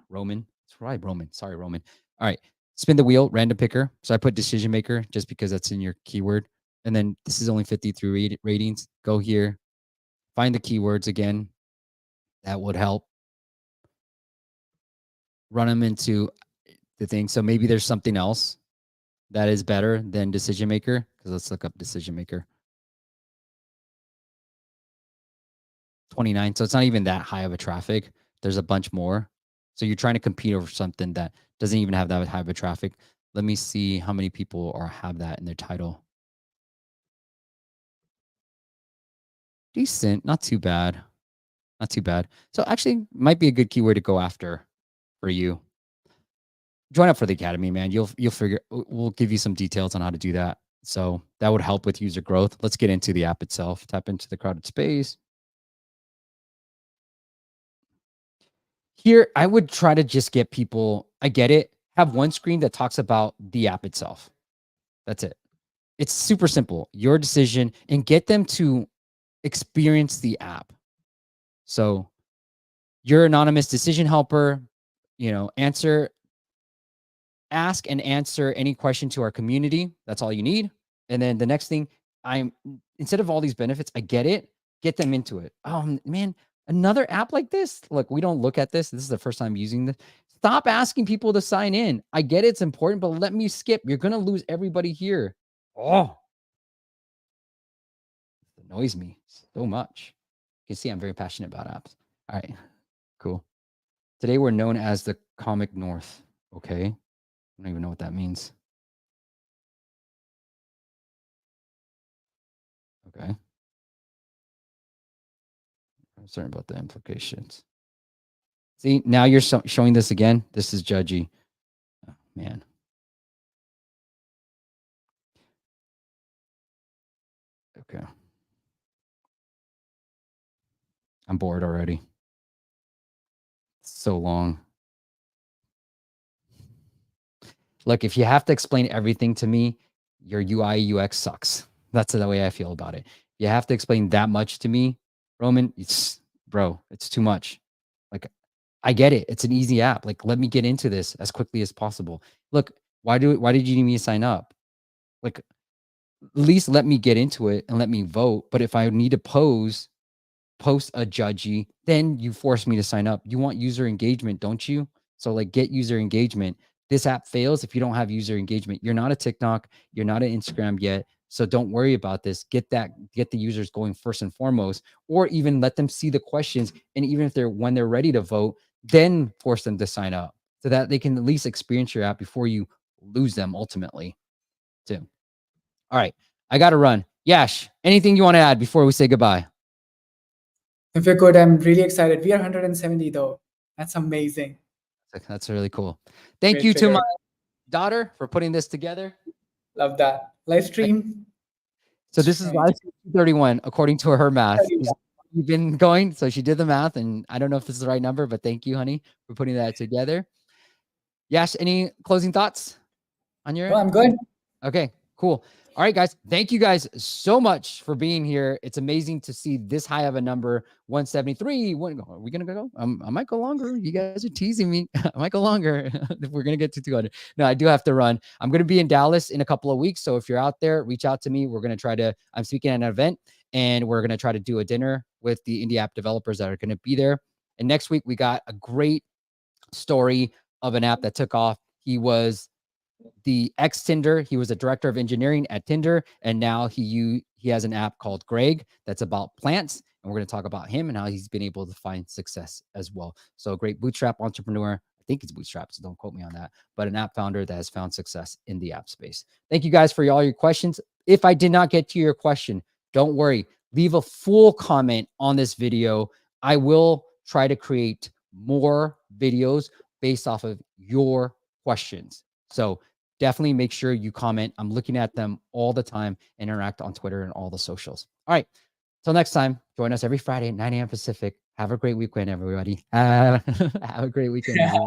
A: It's right, Roman. Sorry, Roman. All right, spin the wheel, random picker. So I put Decision Maker just because that's in your keyword. And then this is only 53 ratings. Go here, find the keywords again. That would help. Run them into the thing. So maybe there's something else that is better than Decision Maker. Because let's look up Decision Maker. 29. So it's not even that high of a traffic. There's a bunch more. So you're trying to compete over something that doesn't even have that high of a traffic. Let me see how many people have that in their title. Decent, not too bad. Not too bad. So actually might be a good keyword to go after for you. Join up for the academy, man. You'll figure, we'll give you some details on how to do that. So that would help with user growth. Let's get into the app itself. Tap into the crowded space. Here, I would try to just get people, I get it, have one screen that talks about the app itself. That's it. It's super simple. Your decision, and get them to experience the app. So your anonymous decision helper, ask and answer any question to our community. That's all you need. And then the next thing, instead of all these benefits, I get it, get them into it. Oh man, another app like this. Look, we don't look at this. This is the first time using this. Stop asking people to sign in. I get it's important, but let me skip. You're going to lose everybody here. Oh, it annoys me so much. You can see I'm very passionate about apps. All right, cool. Today we're known as the Comic North. Okay. I don't even know what that means. Okay. I'm certain about the implications. See, now you're showing this again. This is judgy. Oh, man. Okay. I'm bored already. It's so long. Look, if you have to explain everything to me, your UI UX sucks. That's the way I feel about it. You have to explain that much to me, Roman. Bro, it's too much. Like, I get it. It's an easy app. Like, let me get into this as quickly as possible. Look, why did you need me to sign up? Like, at least let me get into it and let me vote. But if I need to post a judgy, then you force me to sign up. You want user engagement, don't you? So like, get user engagement. This app fails if you don't have user engagement. You're not a TikTok, you're not an Instagram yet. So don't worry about this. Get the users going first and foremost, or even let them see the questions. And even if when they're ready to vote, then force them to sign up so that they can at least experience your app before you lose them ultimately too. All right. I got to run. Yash, anything you want to add before we say goodbye?
C: If you're good, I'm really excited. We are 170 though. That's amazing.
A: That's really cool. Thank
C: Great
A: you to
C: figure.
A: my daughter for putting this together.
C: Love that. Live stream.
A: So this is live 31 according to her math. You've been going, so she did the math, and I don't know if this is the right number, but thank you, honey, for putting that together. Yash, any closing thoughts on your
C: No,
A: end?
C: I'm good.
A: Okay, cool. All right, guys. Thank you guys so much for being here. It's amazing to see this high of a number, 173. Are we going to go? I might go longer. You guys are teasing me. I might go longer if we're going to get to 200. No, I do have to run. I'm going to be in Dallas in a couple of weeks. So if you're out there, reach out to me. We're going to try to, I'm speaking at an event, and we're going to try to do a dinner with the indie app developers that are going to be there. And next week, we got a great story of an app that took off. He was the ex Tinder. He was a director of engineering at Tinder, and now he has an app called Greg that's about plants. And we're going to talk about him and how he's been able to find success as well. So a great bootstrap entrepreneur. I think it's bootstrap, so don't quote me on that, but an app founder that has found success in the app space. Thank you guys for all your questions. If I did not get to your question, don't worry. Leave a full comment on this video. I will try to create more videos based off of your questions. So definitely make sure you comment. I'm looking at them all the time, interact on Twitter and all the socials. All right. Till next time, join us every Friday at 9 a.m. Pacific. Have a great weekend, everybody. Have a great weekend, everybody.